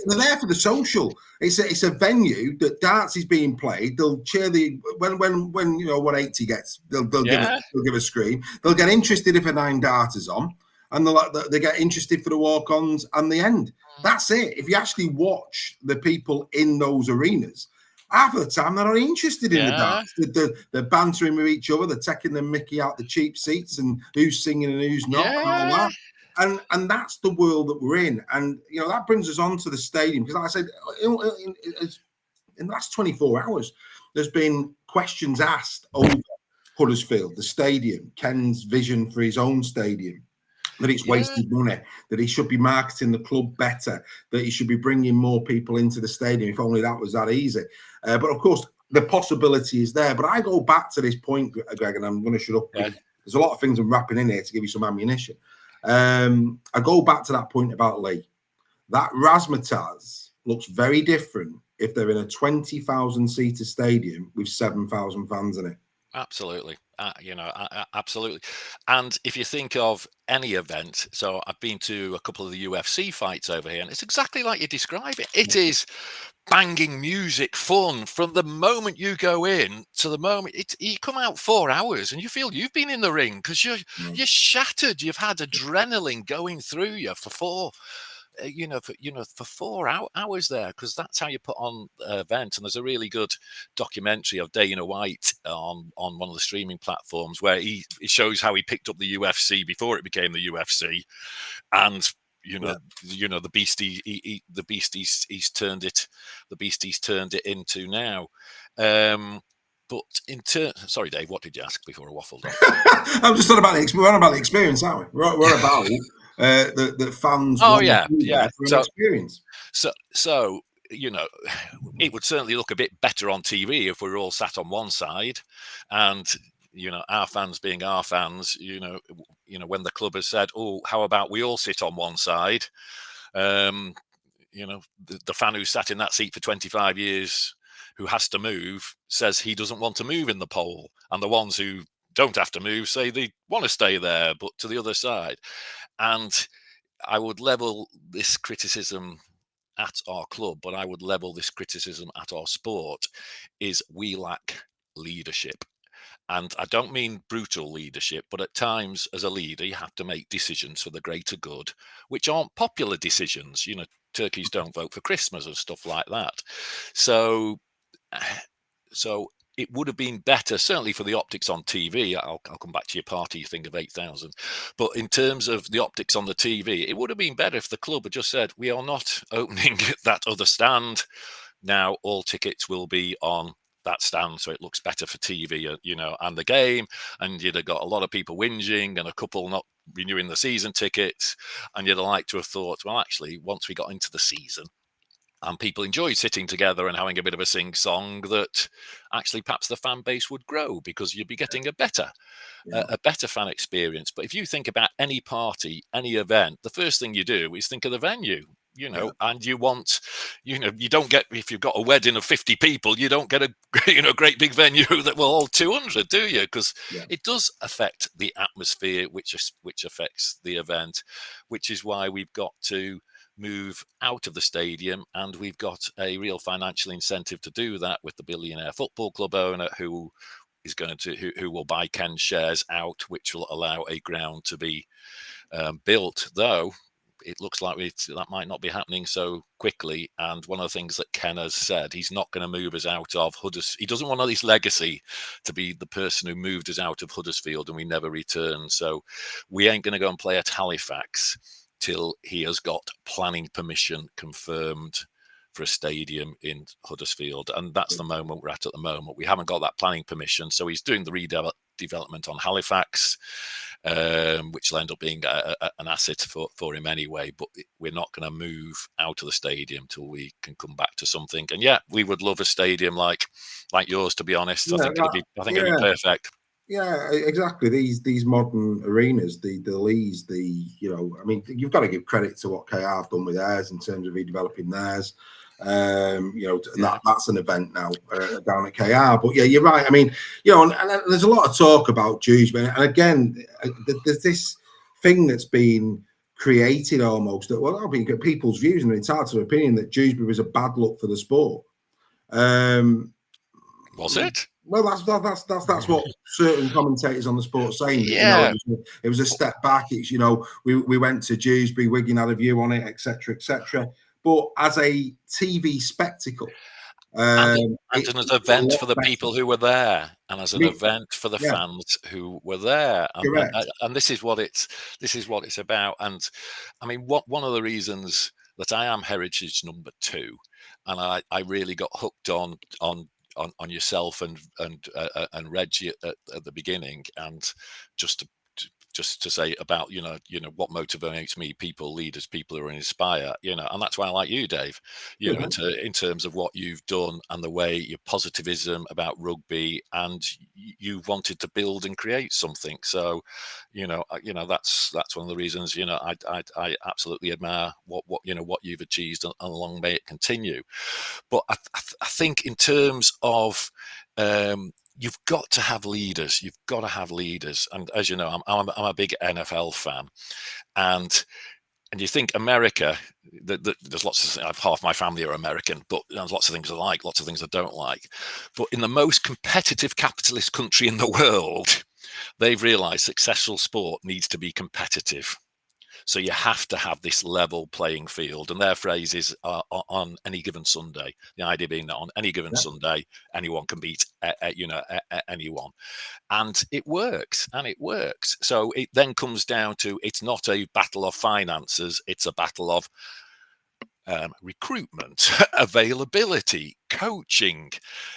They're there for the social. It's a venue that darts is being played. They'll cheer when 180 gets. They'll give a scream. They'll get interested if a 9 darter's on, and they get interested for the walk-ons and the end. That's it. If you actually watch the people in those arenas, half of the time they're not interested in the darts. They're bantering with each other. They're taking the mickey out the cheap seats and who's singing and who's not and all that. And that's the world that we're in. And, that brings us on to the stadium. Because like I said, in the last 24 hours, there's been questions asked over Huddersfield, the stadium, Ken's vision for his own stadium, that it's wasted money, that he should be marketing the club better, that he should be bringing more people into the stadium, if only that was that easy. But of course, the possibility is there. But I go back to this point, Greg, and I'm going to shut up. There's a lot of things I'm wrapping in here to give you some ammunition. I go back to that point about Lee. That razzmatazz looks very different if they're in a 20,000 seater stadium with 7,000 fans in it. Absolutely. Absolutely. And if you think of any event, so I've been to a couple of the UFC fights over here, and it's exactly like you describe it. It is banging music, fun from the moment you go in to the moment you come out 4 hours, and you feel you've been in the ring because you're shattered. You've had adrenaline going through you for 4 hours there, because that's how you put on an event. And there's a really good documentary of Dana White on one of the streaming platforms where he shows how he picked up the UFC before it became the UFC, and the beast he's turned it into now. But sorry, Dave, what did you ask before I waffled on? I'm just talking about the experience, aren't we? We're about the fans. Oh yeah. For an experience. So it would certainly look a bit better on TV if we were all sat on one side, and our fans being our fans. When the club has said, "Oh, how about we all sit on one side?" The fan who sat in that seat for 25 years, who has to move, says he doesn't want to move in the poll, and the ones who don't have to move say they want to stay there, but to the other side. And I would level this criticism at our club, but I would level this criticism at our sport, is we lack leadership. And I don't mean brutal leadership, but at times as a leader, you have to make decisions for the greater good, which aren't popular decisions. Turkeys don't vote for Christmas and stuff like that. So it would have been better, certainly for the optics on TV. I'll come back to your party thing of 8,000. But in terms of the optics on the TV, it would have been better if the club had just said, we are not opening that other stand. Now all tickets will be on that stand, so it looks better for TV, and the game. And you'd have got a lot of people whinging and a couple not renewing the season tickets. And you'd have liked to have thought, well, actually, once we got into the season, and people enjoyed sitting together and having a bit of a sing-song, that actually perhaps the fan base would grow, because you'd be getting a better fan experience. But if you think about any party, any event, the first thing you do is think of the venue, and you want, you don't get, if you've got a wedding of 50 people, you don't get a great big venue that will hold 200, do you? Because it does affect the atmosphere, which affects the event, which is why we've got to move out of the stadium, and we've got a real financial incentive to do that with the billionaire football club owner who will buy Ken's shares out, which will allow a ground to be built, though it looks like that might not be happening so quickly. And one of the things that Ken has said, he's not going to move us out of Huddersfield. He doesn't want his legacy to be the person who moved us out of Huddersfield and we never returned. So we ain't going to go and play at Halifax till he has got planning permission confirmed for a stadium in Huddersfield. And that's the moment we're at the moment. We haven't got that planning permission. So he's doing the redevelopment on Halifax, which will end up being an asset for him anyway. But we're not going to move out of the stadium till we can come back to something. And we would love a stadium like yours, to be honest. I think it'd be perfect. Yeah, exactly. These modern arenas, the Lees, you've got to give credit to what KR have done with theirs in terms of redeveloping theirs. That's an event now down at KR. But yeah, you're right. I mean, and there's a lot of talk about Dewsbury, and again, there's this thing that's been created almost that, well, I mean, people's views, and it's hard to opinion that Dewsbury was a bad look for the sport. Was it? Well, that's what certain commentators on the sport saying. Yeah, it was a step back. It's we went to Dewsbury, Wigan had a view on it, etc., etc. But as a TV spectacle, and as an event for the people who were there, and as an event for the fans who were there, and this is what it's about. And I mean, one of the reasons that I am Heritage number 2, and I really got hooked on yourself and Reggie at the beginning, and just just to say about, what motivates me, people, leaders, people who inspire, and that's why I like you, Dave, in terms of what you've done and the way your positivism about rugby, and you wanted to build and create something. So, that's one of the reasons, I absolutely admire what you've achieved, and long may it continue. But I think in terms of, you've got to have leaders. You've got to have leaders. And as you know, I'm a big NFL fan, and you think America. There's lots of. Half my family are American, but there's lots of things I like, lots of things I don't like. But in the most competitive capitalist country in the world, they've realised successful sport needs to be competitive. So you have to have this level playing field, and their phrase is on any given Sunday. The idea being that on any given Sunday, anyone can beat anyone, and it works. So it then comes down to, it's not a battle of finances; it's a battle of recruitment, availability, coaching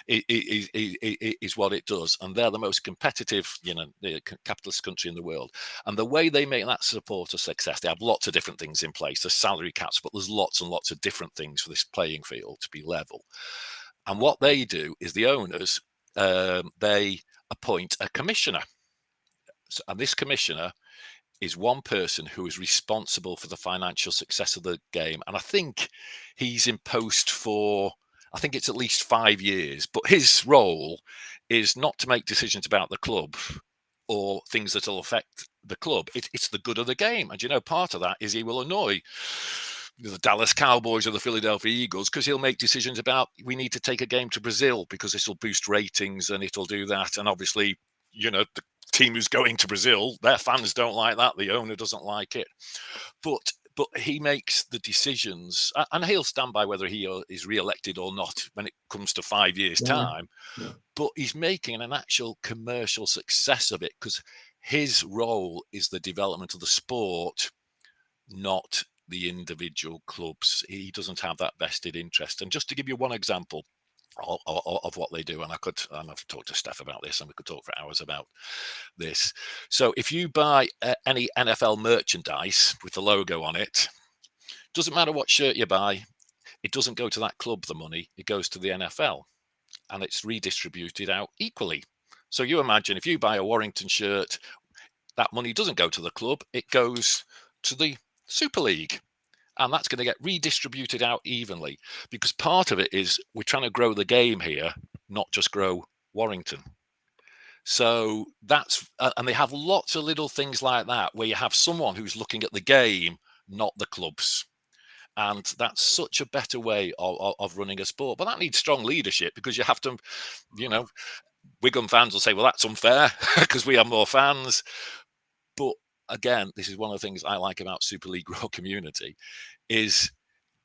is what it does. And they're the most competitive, the capitalist country in the world. And the way they make that support a success, they have lots of different things in place. There's salary caps, but there's lots and lots of different things for this playing field to be level. And what they do is the owners, they appoint a commissioner. And this commissioner is one person who is responsible for the financial success of the game. And I think he's in post for, I think it's at least 5 years, but his role is not to make decisions about the club or things that will affect the club. It's the good of the game. And, part of that is he will annoy the Dallas Cowboys or the Philadelphia Eagles, because he'll make decisions about, we need to take a game to Brazil because this will boost ratings and it'll do that. And obviously, the team who's going to Brazil, their fans don't like that. The owner doesn't like it. But he makes the decisions, and he'll stand by whether he is re-elected or not when it comes to 5 years' time. Yeah. But he's making an actual commercial success of it, because his role is the development of the sport, not the individual clubs. He doesn't have that vested interest. And just to give you one example of what they do, and I've talked to Steph about this, and we could talk for hours about this. So if you buy any NFL merchandise with the logo on it, doesn't matter what shirt you buy, it doesn't go to that club, the money, it goes to the NFL, and it's redistributed out equally. So you imagine if you buy a Warrington shirt, that money doesn't go to the club, it goes to the Super League. And that's going to get redistributed out evenly, because part of it is we're trying to grow the game here, not just grow Warrington. So that's, and they have lots of little things like that, where you have someone who's looking at the game, not the clubs. And that's such a better way of running a sport. But that needs strong leadership, because you have to, Wigan fans will say, well, that's unfair because we have more fans. But again, this is one of the things I like about Super League Raw community, is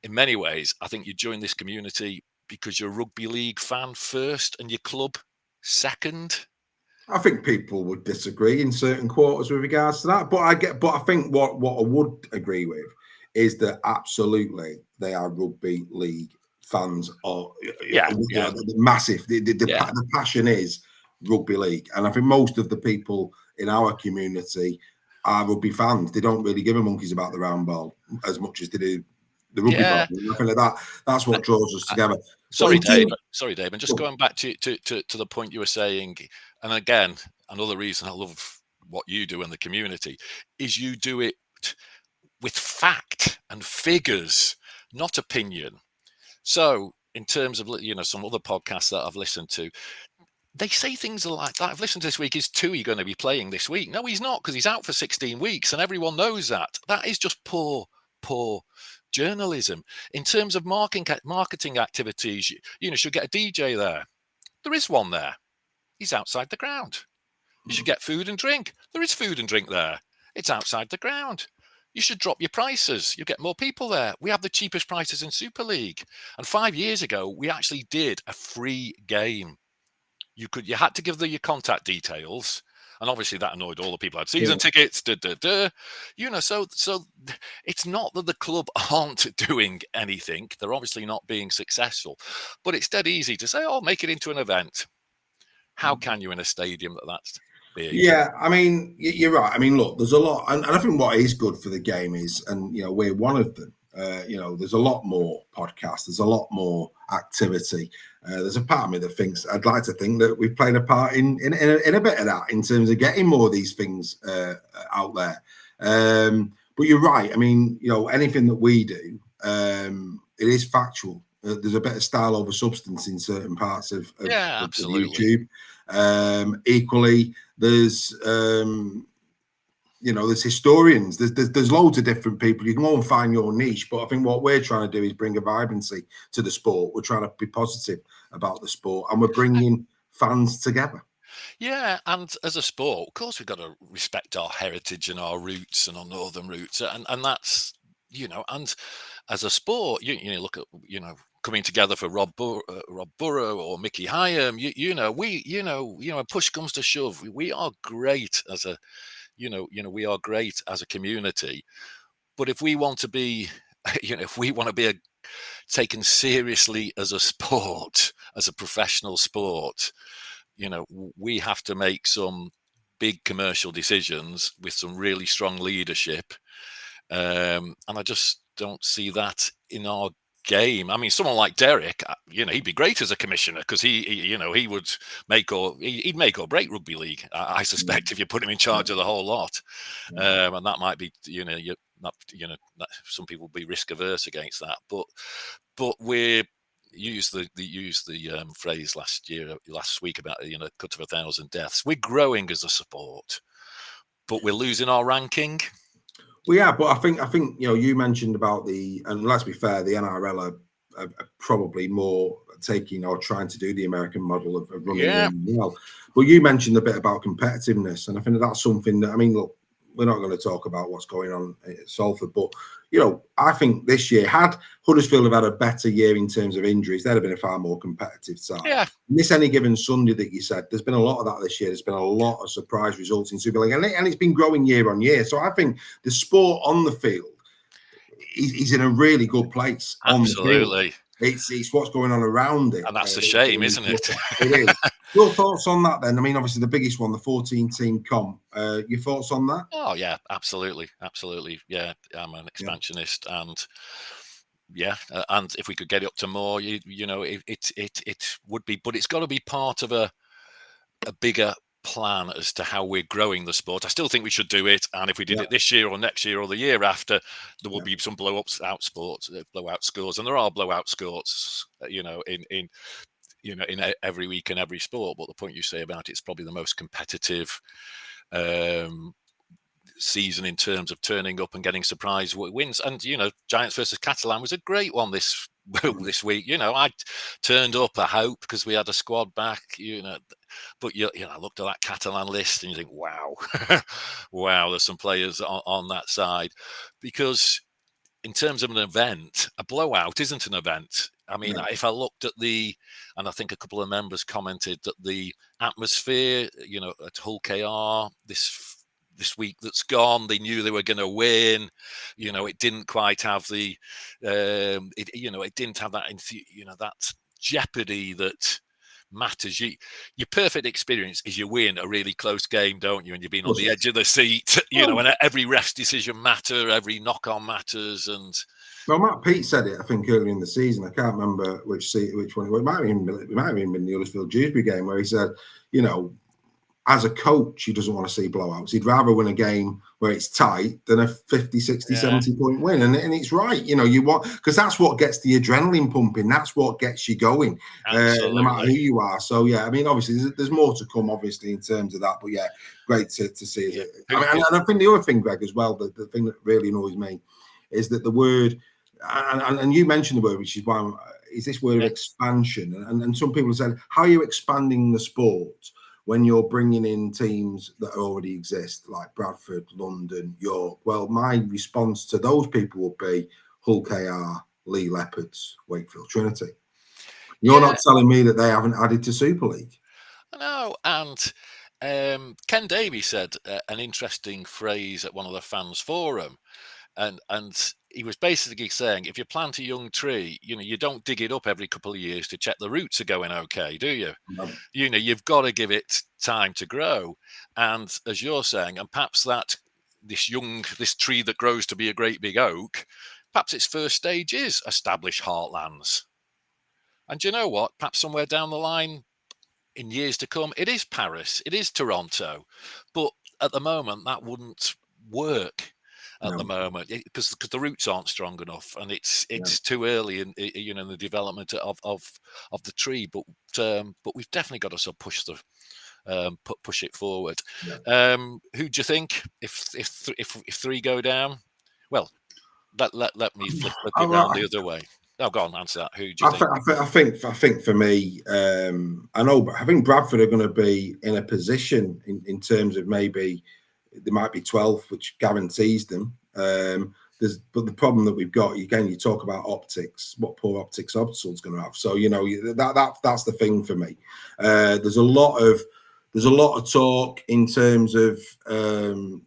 in many ways, I think you join this community because you're a rugby league fan first and your club second. I think people would disagree in certain quarters with regards to that, but I think what I would agree with is that absolutely they are rugby league fans, or the massive, the passion is rugby league, and I think most of the people in our community are rugby fans. They don't really give a monkeys about the round ball as much as they do the rugby ball. I feel like that's what draws us together. Sorry, Dave. And just going back to the point you were saying, and again, another reason I love what you do in the community is you do it with fact and figures, not opinion. So in terms of, some other podcasts that I've listened to, they say things like that. I've listened to this week, is Tui going to be playing this week? No, he's not, because he's out for 16 weeks and everyone knows that. That is just poor journalism. In terms of marketing activities, should get a DJ there. There is one there. He's outside the ground. You should get food and drink. There is food and drink there. It's outside the ground. You should drop your prices. You get more people there. We have the cheapest prices in Super League. And 5 years ago, we actually did a free game. You had to give your contact details, and obviously that annoyed all the people who had season tickets. So it's not that the club aren't doing anything; they're obviously not being successful. But it's dead easy to say, "Oh, make it into an event." How can you in a stadium that's? big. Yeah, I mean, you're right. I mean, look, there's a lot, and I think what is good for the game is, and we're one of them. There's a lot more podcasts. There's a lot more activity. There's a part of me that thinks I'd like to think that we've played a part in a bit of that in terms of getting more of these things out there. But you're right. I mean, anything that we do, it is factual. There's a bit of style over substance in certain parts of absolutely. YouTube. Equally, there's there's historians, there's loads of different people. You can go and find your niche, but I think what we're trying to do is bring a vibrancy to the sport. We're trying to be positive about the sport, and we're bringing fans together. Yeah, and as a sport, of course, we've got to respect our heritage and our roots and our northern roots, and that's and as a sport, you look at coming together for Rob Burrow or Mickey Hyam. When push comes to shove, we are great as a we are great as a community. But if we want to be, if we want to be taken seriously as a sport, as a professional sport, we have to make some big commercial decisions with some really strong leadership. And I just don't see that in our game. I mean, someone like Derek, he'd be great as a commissioner because he would he'd make or break rugby league. I suspect if you put him in charge of the whole lot, and that might be some people will be risk averse against that, but we're used the phrase last week about cut of 1,000 deaths. We're growing as a sport, but we're losing our ranking. Well, yeah, but I think you mentioned about and let's be fair, the NRL are probably more taking or trying to do the American model of running one well. But you mentioned a bit about competitiveness, and I think that's something that, I mean, look, we're not going to talk about what's going on at Salford, but I think this year, had Huddersfield have had a better year in terms of injuries, they'd have been a far more competitive side. Yeah. And this any given Sunday that you said, there's been a lot of that this year. There's been a lot of surprise results in Super League, and it's been growing year on year. So I think the sport on the field is in a really good place. Absolutely. On the field. It's what's going on around it. And that's a shame, isn't it? It is. Your thoughts on that then? I mean, obviously the biggest one, the 14-team comp. Your thoughts on that? Oh yeah, absolutely. Yeah, I'm an expansionist, and and if we could get it up to more, it would be, but it's got to be part of a bigger plan as to how we're growing the sport. I still think we should do it, and if we did it this year or next year or the year after, there will be some blowout scores, and there are blowout scores, in every week in every sport. But the point you say about it's probably the most competitive season in terms of turning up and getting surprise wins. And Giants versus Catalan was a great one this week. I turned up, I hope, because we had a squad back. But I looked at that Catalan list and you think, wow, wow, there's some players on that side. Because in terms of an event, a blowout isn't an event. I mean, if I looked at and I think a couple of members commented that the atmosphere, at Hull KR this week that's gone, they knew they were going to win. It didn't quite have it didn't have that, that jeopardy that matters. Your perfect experience is you win a really close game, don't you? And you've been on the edge of the seat, and every ref's decision matter, every knock-on matters. And well, Matt Pete said it, I think, earlier in the season. I can't remember which one. It might have even been the Huddersfield Dewsbury game where he said, as a coach, he doesn't want to see blowouts. He'd rather win a game where it's tight than a 50, 60, 70 point win. And it's right. You want, because that's what gets the adrenaline pumping. That's what gets you going, no matter who you are. So, yeah, I mean, obviously, there's more to come, obviously, in terms of that. But, yeah, great to see it. And I think the other thing, Greg, as well, the thing that really annoys me is that the word, and you mentioned the word, which is why is this word of expansion. And some people have said, how are you expanding the sport when you're bringing in teams that already exist, like Bradford, London, York? Well, my response to those people would be Hull KR, Lee Leopards, Wakefield Trinity. You're not telling me that they haven't added to Super League. No, and Ken Davey said an interesting phrase at one of the fans forum, and he was basically saying, if you plant a young tree, you don't dig it up every couple of years to check the roots are going okay, do you? No. You've got to give it time to grow. And as you're saying, and perhaps this tree that grows to be a great big oak, perhaps its first stage is establish heartlands. And you know what? Perhaps somewhere down the line, in years to come, it is Paris, it is Toronto. But at the moment, that wouldn't work at the moment because the roots aren't strong enough, and it's too early in the development of the tree. But we've definitely got to sort of push it forward. Who do you think if three go down? Well, let me flip it round the other way. Oh, go on, answer that. Who do you think? I think for me, I think Bradford are going to be in a position in terms of maybe there might be 12, which guarantees them. But the problem that we've got, again, you talk about optics, what poor optics Oxford's going to have. So that's the thing for me. There's a lot of talk in terms of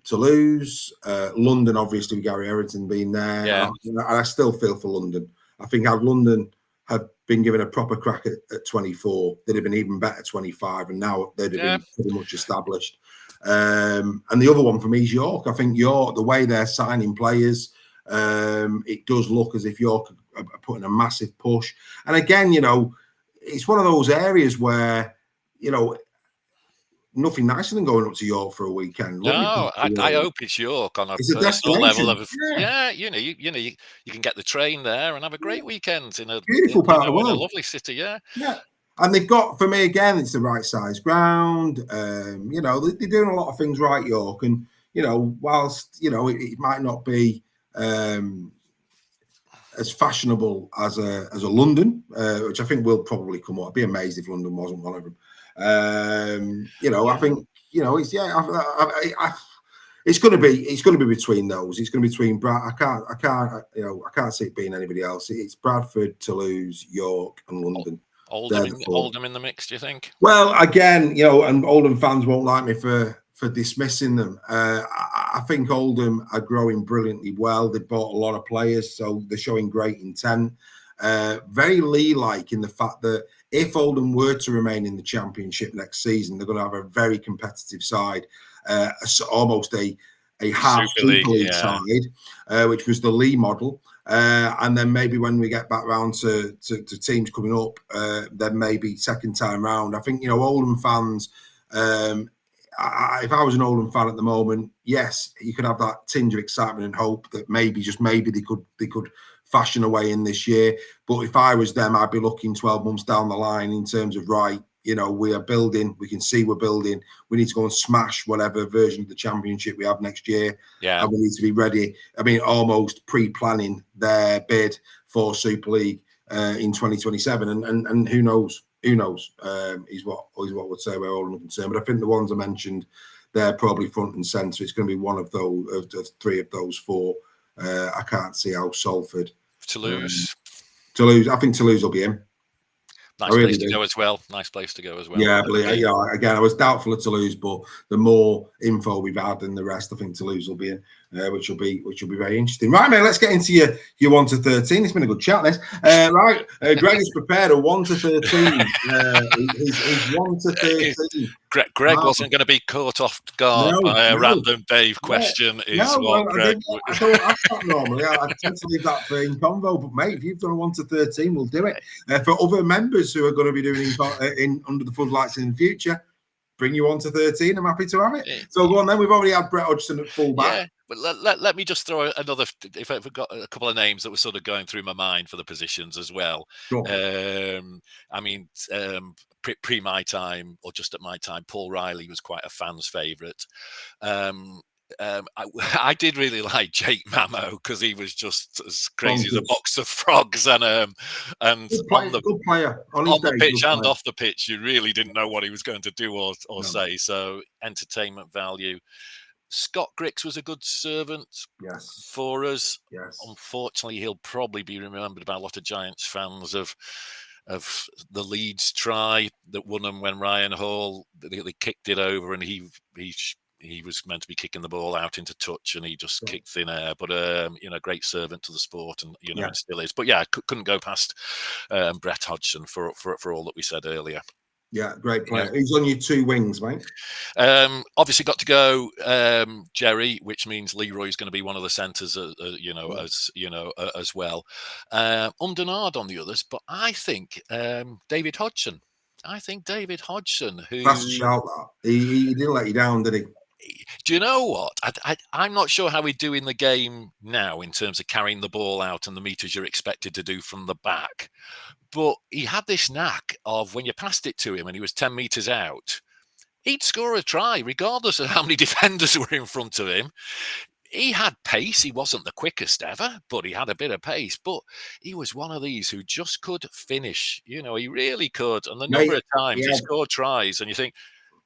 Toulouse, London. Obviously, with Gary Harrington being there, and I still feel for London. I think how London have been given a proper crack at 24, they'd have been even better 25, and now they'd have been pretty much established. And the other one for me is York. I think York, the way they're signing players, it does look as if York are putting a massive push. And again, it's one of those areas where, nothing nicer than going up to York for a weekend. No, I hope it's York on a personal level. You can get the train there and have a great weekend in a beautiful part of the world, in a lovely city. Yeah. And they've got, for me again, it's the right size ground. They're doing a lot of things right, York, and whilst it might not be as fashionable as a London, which I think will probably come up. I'd be amazed if London wasn't one of them. I think it's going to be between those. It's going to be between I can't see it being anybody else. It's Bradford, Toulouse, York, and London. Oldham in the mix, do you think? Well, again, and Oldham fans won't like me for dismissing them. I think Oldham are growing brilliantly well. They bought a lot of players, so they're showing great intent. Very Lee-like in the fact that if Oldham were to remain in the Championship next season, they're going to have a very competitive side, almost a half Super League side, which was the Lee model. And then maybe when we get back round to teams coming up, then maybe second time round. I think Oldham fans. If I was an Oldham fan at the moment, yes, you could have that tinge of excitement and hope that maybe they could fashion away in this year. But if I was them, I'd be looking 12 months down the line in terms of we are building. We can see we're building. We need to go and smash whatever version of the Championship we have next year. And we need to be ready. I mean, almost pre-planning their bid for Super League in 2027. And who knows? Who knows? Is what would say where Oldham are concerned. But I think the ones I mentioned, they're probably front and centre. It's going to be one of those, of three of those four. I can't see how Salford. Toulouse. I think Toulouse will be in. Nice place to go as well. Yeah, I believe. Again, I was doubtful of Toulouse, but the more info we've had than the rest, I think Toulouse will be in, which will be very interesting. Right, mate. Let's get into your 1 to 13. It's been a good chat, this. Right, Greg has prepared a 1 to 13. He's 1 to 13. Greg wasn't going to be caught off guard by a random Dave question. Greg. I don't ask that normally. I tend to leave that for in convo. But mate, if you've done a 1 to 13, we'll do it. For other members who are going to be doing in under the floodlights in the future, bring you 1 to 13. I'm happy to have it. So go on then. We've already had Brett Hodgson at fullback. Yeah, but let me just throw another. If I've got a couple of names that were sort of going through my mind for the positions as well. Sure. I mean, pre my time or just at my time, Paul Riley was quite a fan's favourite. I did really like Jake Mamo because he was just as crazy as a box of frogs, and good player on the pitch and off the pitch, you really didn't know what he was going to do or say. So entertainment value. Scott Grix was a good servant for us. Yes. Unfortunately, he'll probably be remembered by a lot of Giants fans of the Leeds try that won them when Ryan Hall they kicked it over, and he he was meant to be kicking the ball out into touch, and he just kicked thin air. But great servant to the sport, and and still is. But yeah, couldn't go past Brett Hodgson for all that we said earlier. Yeah, great player. Who's on your two wings, mate? Obviously got to go Jerry, which means Leroy's going to be one of the centres, as well. Undenard on the others, but I think David Hodgson. Who That's a shout. That he didn't let you down, did he? Do you know what? I'm not sure how we do in the game now in terms of carrying the ball out and the meters you're expected to do from the back. But he had this knack of when you passed it to him and he was 10 meters out, he'd score a try regardless of how many defenders were in front of him. He had pace. He wasn't the quickest ever, but he had a bit of pace. But he was one of these who just could finish. He really could. And the number of times he scored tries, and you think,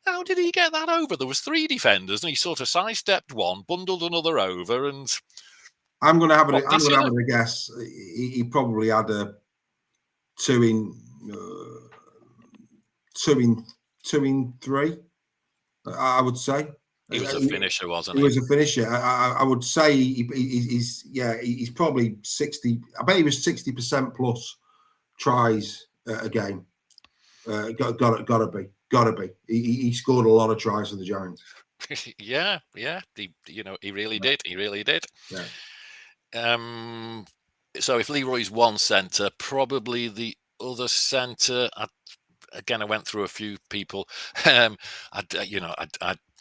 how did he get that over? There was 3 defenders, and he sort of sidestepped one, bundled another over, and I'm going to have a guess. He probably had a two in 3. I would say he was a finisher, wasn't he? He was a finisher. I would say he's probably 60. I bet he was 60% plus tries a game. Gotta be. He scored a lot of tries for the Giants. yeah. He really did. He really did. Yeah. So if Leroy's one centre, probably the other centre. I went through a few people.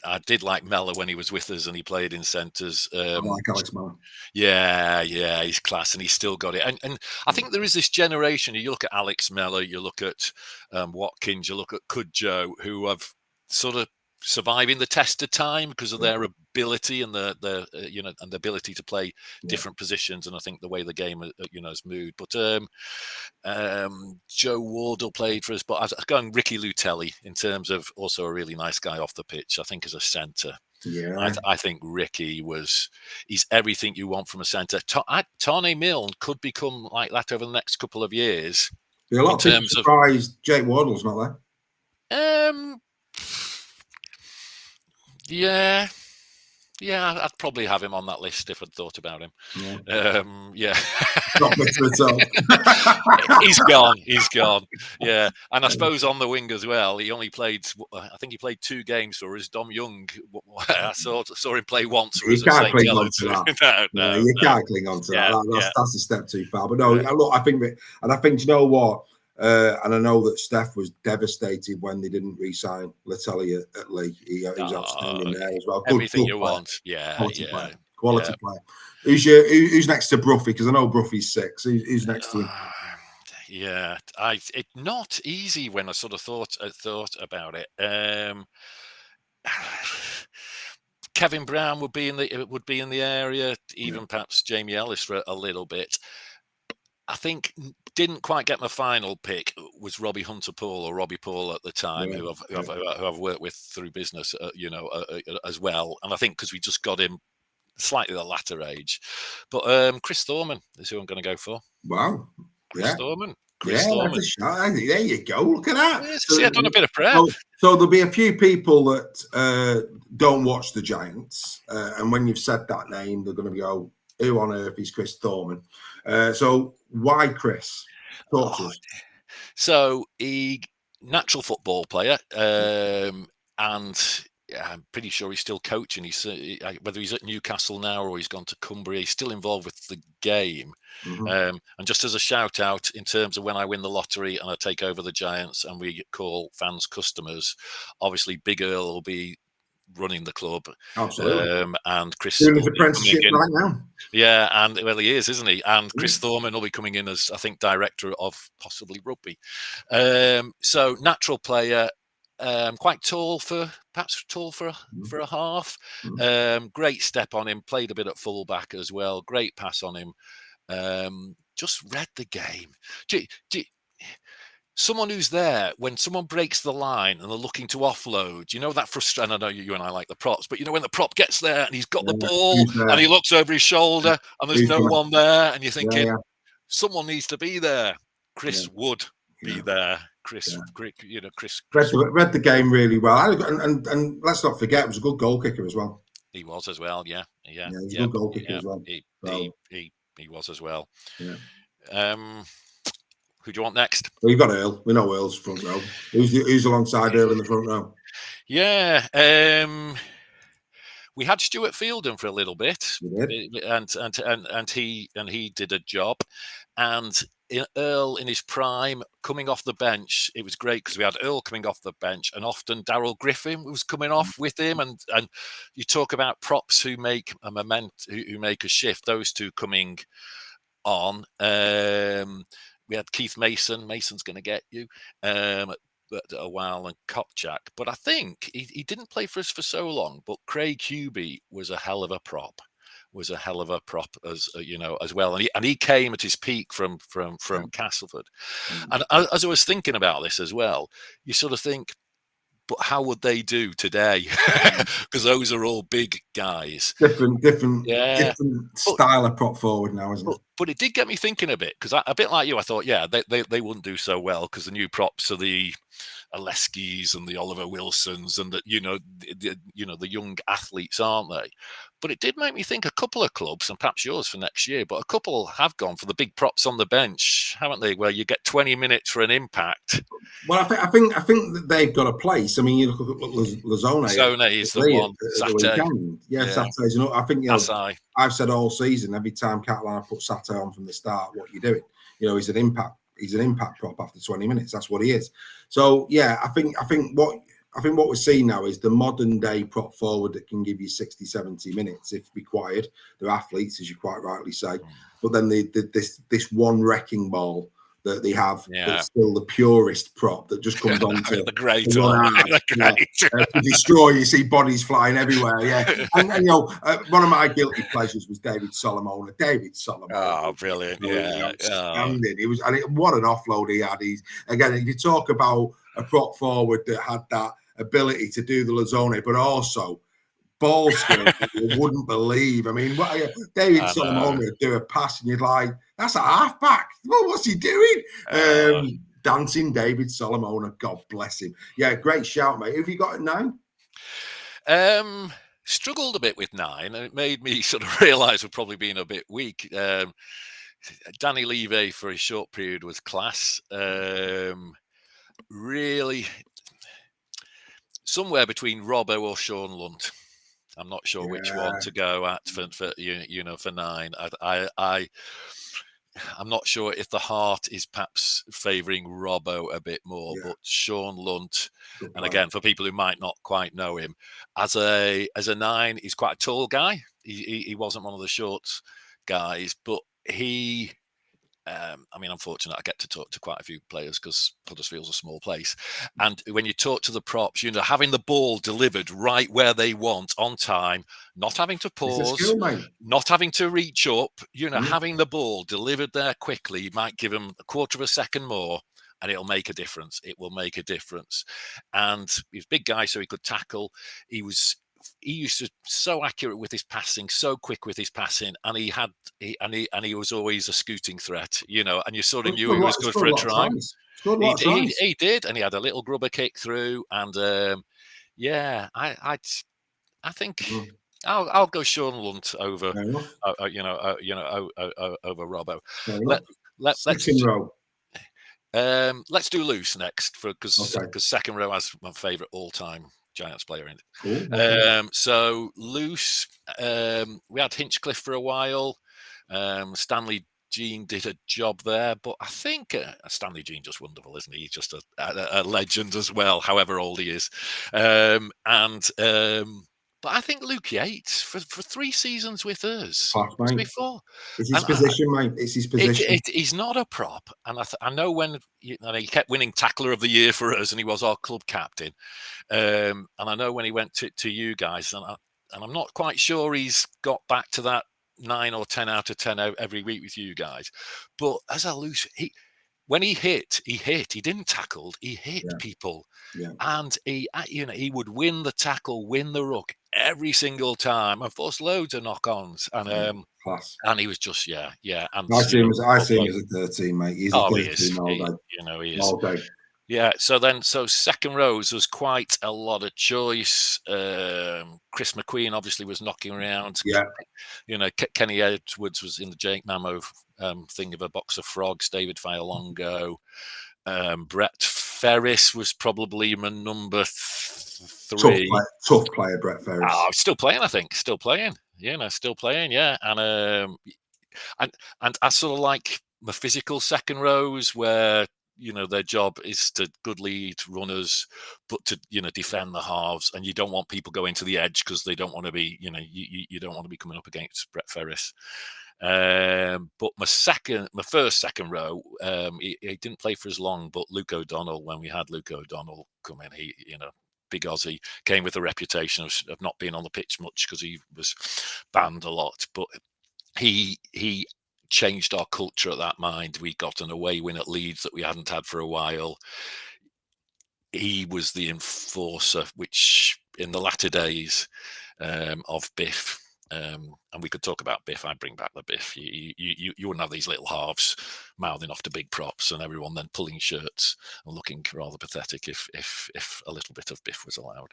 I did like Mellor when he was with us and he played in centres. I like Alex Mellor. Yeah, he's class and he's still got it. And I think there is this generation. You look at Alex Mellor, you look at Watkins, you look at Cudjoe, who have sort of surviving the test of time because of their ability and the ability to play different positions. And I think the way the game has moved. But Joe Wardle played for us, but I was going Ricky Lutelli in terms of also a really nice guy off the pitch. I think as a centre. Yeah, I think Ricky he's everything you want from a centre. Tane Milne could become like that over the next couple of years. A lot of people surprised Jake Wardle's not there. Yeah, I'd probably have him on that list if I'd thought about him. Yeah. He's gone. Yeah. And I suppose on the wing as well, he only played, I think he played 2 games for us. Dom Young, I saw him play once for us. You can't cling on to that. You can't cling on to that. That's a step too far. But no, look, I think, you know what? And I know that Steph was devastated when they didn't re-sign Lutelli at Lee. He was outstanding there as well. Everything you want. Quality player. Who's next to Bruffy? Because I know Bruffy's 6. Who's next to him? Yeah, it's not easy when I sort of thought about it. Kevin Brown would be in the area, even perhaps Jamie Ellis for a little bit. I think didn't quite get my final pick was Robbie Hunter-Paul or Robbie Paul at the time, who I've worked with through business, as well. And I think because we just got him slightly the latter age. But Chris Thorman is who I'm going to go for. Wow. Chris Thorman. That's a shot. There you go. Look at that. See, I've done a bit of prep. So there'll be a few people that don't watch the Giants. And when you've said that name, they're going to go, who on earth is Chris Thorman? So why Chris? Talk to us. So he natural football player, and I'm pretty sure he's still coaching. Whether he's at Newcastle now or he's gone to Cumbria, he's still involved with the game. And just as a shout out, in terms of when I win the lottery and I take over the Giants and we call fans customers, obviously Big Earl will be running the club. Absolutely. And Chris doing his apprenticeship right now. Yeah, and well, he is, isn't he? And Chris Thorman will be coming in as, I think, director of possibly rugby. So natural player, quite tall for a half. Great step on him. Played a bit at fullback as well. Great pass on him. Just read the game. Someone who's there when someone breaks the line and they're looking to offload, that frustration. I know you and I like the props, but when the prop gets there and he's got the ball and he looks over his shoulder and there's no one there and you're thinking, someone needs to be there. Chris would be there. Chris, read the game really well, and let's not forget, it was a good goal kicker as well. He was as well, yeah, he was a good goal kicker as well. He was as well. Yeah. Who do you want next? Well, you've got Earl. We know Earl's front row. Who's alongside Earl in the front row? Yeah. We had Stuart Fielden for a little bit, and he did a job. And Earl in his prime, coming off the bench, it was great because we had Earl coming off the bench, and often Daryl Griffin was coming off with him. And you talk about props who make a who make a shift. Those two coming on. We had Keith Mason. Mason's going to get you. A while, and Kopchak, but I think he didn't play for us for so long. But Craig Hubie was a hell of a prop. As well, and he came at his peak from Castleford. And as I was thinking about this as well, you sort of think, but how would they do today? Because those are all big guys. Different style of prop forward now, isn't it? But it did get me thinking a bit, because a bit like you, I thought, they wouldn't do so well because the new props are the Aleskis and the Oliver Wilsons and the young athletes, aren't they? But it did make me think a couple of clubs, and perhaps yours for next year, but a couple have gone for the big props on the bench, haven't they? Where you get 20 minutes for an impact. Well, I think that they've got a place. I mean, you look at Lazone. Lazone is the one. Saturday. Saturday's. I think I've said all season, every time Catalan put Saturday on from the start, what you're doing. He's an impact. He's an impact prop after 20 minutes. That's what he is. So yeah, I think what we're seeing now is the modern day prop forward that can give you 60, 70 minutes if required. They're athletes, as you quite rightly say. But then this one wrecking ball that they have, that's still the purest prop that just comes on to the great to destroy. You see bodies flying everywhere. Yeah, and one of my guilty pleasures was David Solomon. Oh, brilliant! Outstanding. It was, what an offload he had. Again, if you talk about a prop forward that had that ability to do the Lazone, but also ball skills you wouldn't believe. I mean, David Solomon would do a pass and you'd like, that's a halfback. Well, what's he doing? Dancing David Solomon, God bless him. Yeah, great shout, mate. Have you got a 9? Struggled a bit with 9, and it made me sort of realise we're probably being a bit weak. Danny Levy for a short period was class. Really, somewhere between Robbo or Sean Lunt. I'm not sure which one to go at for 9. I'm not sure if the heart is perhaps favouring Robbo a bit more, but Sean Lunt, and again, for people who might not quite know him, as a 9, he's quite a tall guy. He wasn't one of the short guys, but he. I'm fortunate I get to talk to quite a few players because Huddersfield's a small place. And when you talk to the props, having the ball delivered right where they want on time, not having to pause, not having to reach up, having the ball delivered there quickly, you might give them a quarter of a second more and it'll make a difference. It will make a difference. And he's a big guy, so he could tackle. He used to so accurate with his passing, so quick with his passing, and he was always a scooting threat, and you sort of knew he was good for a try. He did, and he had a little grubber kick through, and I think I'll go Sean Lunt over over Robbo. Second row. Let's do Loose next because second row has my favourite all-time Giants player in it. Cool. Okay. So Loose, we had Hinchcliffe for a while. Stanley Jean did a job there, but I think Stanley Jean just wonderful, isn't he? He's just a legend as well, however old he is. But I think Luke Yates for 3 seasons with us before. It's his position, mate. It's his position. He's not a prop, and I know when he kept winning Tackler of the Year for us, and he was our club captain. And I know when he went to you guys, and I'm not quite sure he's got back to that 9 or 10 out of 10 every week with you guys. But as a Loose, when he hit. He didn't tackle. He hit people, and he would win the tackle, win the ruck every single time, and forced loads of knock-ons. And class. And he was just And I see him as a 13, mate. He's a 13 all day. He is all day. Yeah, so second rows was quite a lot of choice. Chris McQueen obviously was knocking around. Yeah. Kenny Edwards was in the Jake Mamo thing of a box of frogs. David Faialongo. Brett Ferris was probably my number 3. Tough player, Brett Ferris. Oh, still playing, I think. Still playing. Still playing. Yeah, and I sort of like the physical second rows where their job is to good lead runners, but to defend the halves, and you don't want people going to the edge because they don't want to be you don't want to be coming up against Brett Ferris. But my first second row, he didn't play for as long, but Luke O'Donnell, when we had Luke O'Donnell come in, he big Aussie, came with a reputation of not being on the pitch much because he was banned a lot, but he changed our culture at that mind. We got an away win at Leeds that we hadn't had for a while. He was the enforcer, which in the latter days of Biff, and we could talk about Biff. I'd bring back the Biff. You wouldn't have these little halves mouthing off to big props and everyone then pulling shirts and looking rather pathetic if a little bit of Biff was allowed.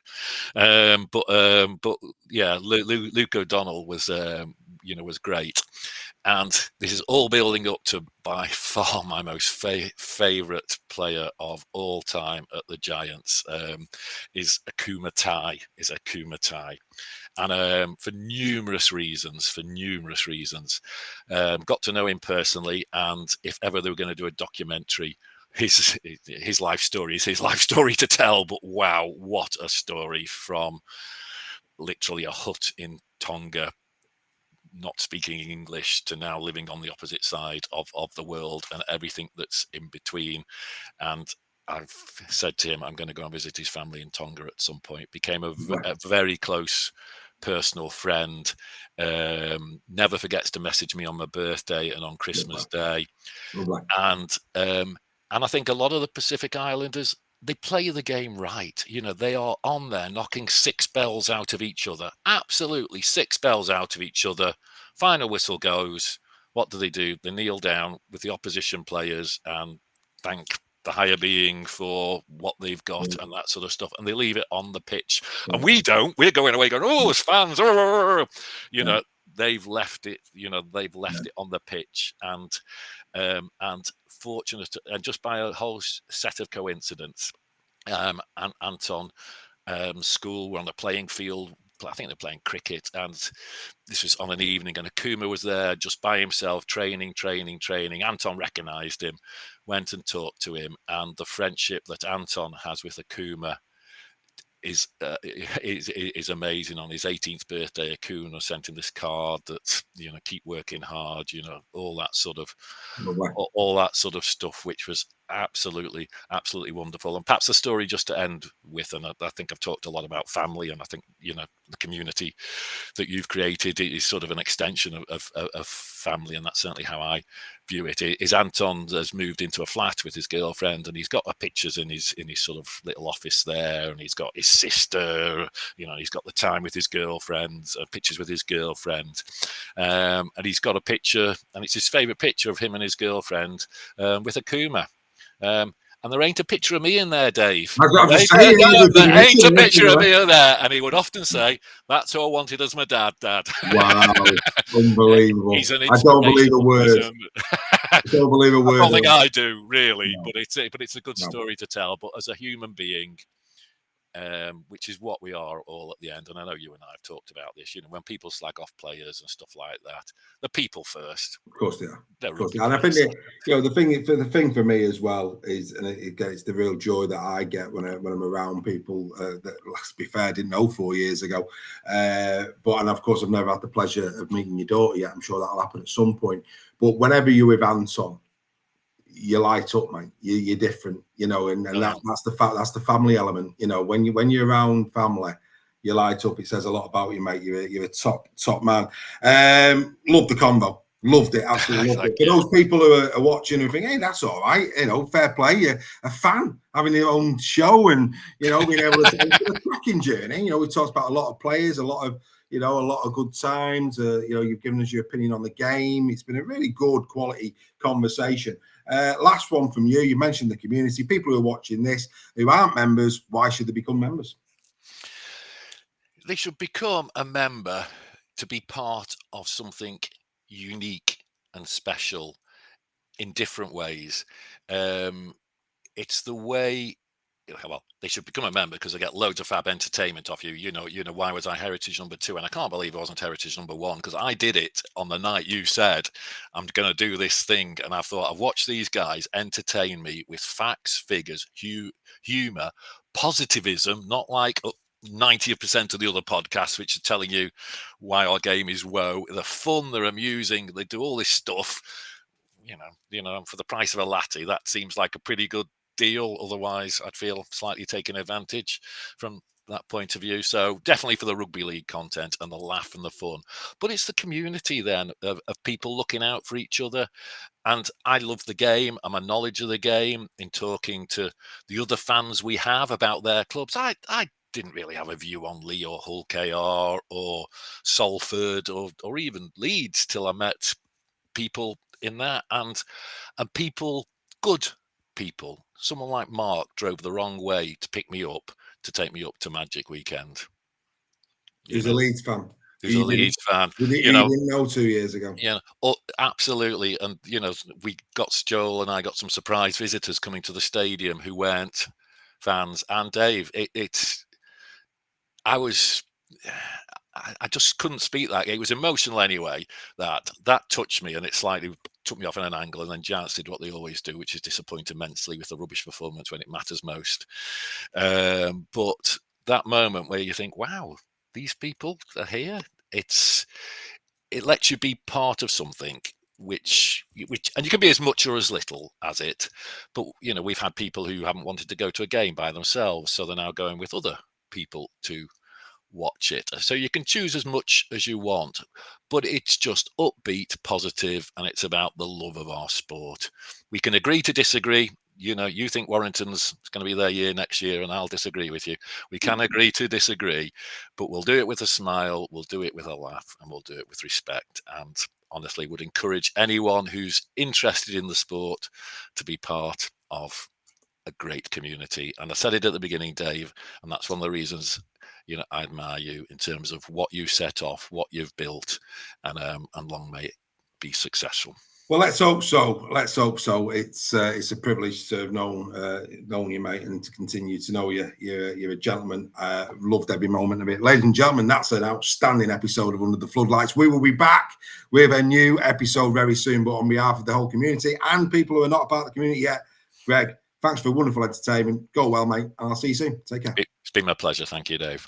But yeah, Luke O'Donnell was was great. And this is all building up to by far my most favourite player of all time at the Giants is Akuma Tai. And for numerous reasons, got to know him personally. And if ever they were going to do a documentary, his life story is his life story to tell. But wow, what a story, from literally a hut in Tonga, not speaking English, to now living on the opposite side of the world and everything that's in between. And I've said to him, I'm going to go and visit his family in Tonga at some point. Became a very close personal friend. Never forgets to message me on my birthday and on Christmas Day. And I think a lot of the Pacific Islanders, they play the game right. They are on there knocking 6 bells out of each other. Absolutely 6 bells out of each other. Final whistle goes. What do? They kneel down with the opposition players and thank the higher being for what they've got and that sort of stuff. And they leave it on the pitch. And we don't. We're going away going, oh, as fans, they've left it, they've left it on the pitch. And fortunate, and just by a whole set of coincidence, and Anton school were on the playing field. I think they're playing cricket, and this was on an evening, and Akuma was there just by himself, training. Anton recognised him, went and talked to him, and the friendship that Anton has with Akuma is amazing. On his 18th birthday, Akuma sent him this card that keep working hard, all that sort of stuff, which was absolutely wonderful. And perhaps the story just to end with, and I think I've talked a lot about family, and I think the community that you've created is sort of an extension of family, and that's certainly how I view it. Is Anton has moved into a flat with his girlfriend, and he's got pictures in his sort of little office there, and he's got his sister, he's got the time with his girlfriend, pictures with his girlfriend, and he's got a picture, and it's his favorite picture of him and his girlfriend with Akuma. And there ain't a picture of me in there, Dave. There ain't a picture of me in there. And he would often say, that's who I wanted as my dad. Wow. Unbelievable. I don't believe a word. I don't believe a word. I don't think I do, really. No. But it's a good story to tell. But as a human being, which is what we are all at the end. And I know you and I have talked about this, when people slag off players and stuff like that, the people first. Of course they are. And I think the thing for me as well is, and it's the real joy that I get when I'm around people that, let's be fair, I didn't know 4 years ago. And of course I've never had the pleasure of meeting your daughter yet. I'm sure that'll happen at some point. But whenever you're with Anton, you light up, mate. You're different, and that's the fact. That's the family element, When you're around family, you light up. It says a lot about you, mate. You're a top man. Love the convo. Loved it, absolutely loved it. For those people who are watching and think, hey, that's all right, fair play. You're a fan having your own show and, being able to it's a cracking journey. We talked about a lot of players, a lot of good times. You've given us your opinion on the game. It's been a really good quality conversation. Last one from you. You mentioned the community. People who are watching this who aren't members, why should they become members? They should become a member to be part of something unique and special in different ways. It's the way. Well, they should become a member because they get loads of fab entertainment off you. Why was I heritage number 2? And I can't believe I wasn't heritage number 1 because I did it on the night you said I'm going to do this thing. And I thought I've watched these guys entertain me with facts, figures, humor, positivism, not like 90% of the other podcasts which are telling you why our game is woe. They're fun, they're amusing, they do all this stuff. For the price of a latte, that seems like a pretty good deal. Otherwise, I'd feel slightly taken advantage from that point of view. So definitely for the rugby league content and the laugh and the fun. But it's the community then of people looking out for each other. And I love the game and my knowledge of the game in talking to the other fans we have about their clubs. I didn't really have a view on Lee or Hull KR or Salford or even Leeds till I met people in that and people, good people. Someone like Mark drove the wrong way to pick me up to take me up to Magic Weekend. He's a Leeds fan. Who's a Leeds fan. You didn't know 2 years ago. Yeah, absolutely. And, Joel and I got some surprise visitors coming to the stadium who weren't fans. And Dave, I just couldn't speak that. It was emotional anyway. That touched me, and it slightly took me off in an angle. And then Giants did what they always do, which is disappoint immensely with a rubbish performance when it matters most. But that moment where you think, "Wow, these people are here." It lets you be part of something, which, and you can be as much or as little as it. But we've had people who haven't wanted to go to a game by themselves, so they're now going with other people to watch it. So you can choose as much as you want, but it's just upbeat, positive, and it's about the love of our sport. We can agree to disagree. You think Warrington's going to be their year next year, and I'll disagree with you. We can agree to disagree, but we'll do it with a smile, we'll do it with a laugh, and we'll do it with respect. And honestly, would encourage anyone who's interested in the sport to be part of a great community. And I said it at the beginning, Dave, and that's one of the reasons I admire you in terms of what you set off, what you've built, and long may it be successful. Well, let's hope so. Let's hope so. It's a privilege to have known you, mate, and to continue to know you. You're a gentleman. Loved every moment of it. Ladies and gentlemen, that's an outstanding episode of Under the Floodlights. We will be back with a new episode very soon, but on behalf of the whole community and people who are not part of the community yet, Greg, thanks for wonderful entertainment. Go well, mate, and I'll see you soon. Take care. It's been my pleasure. Thank you, Dave.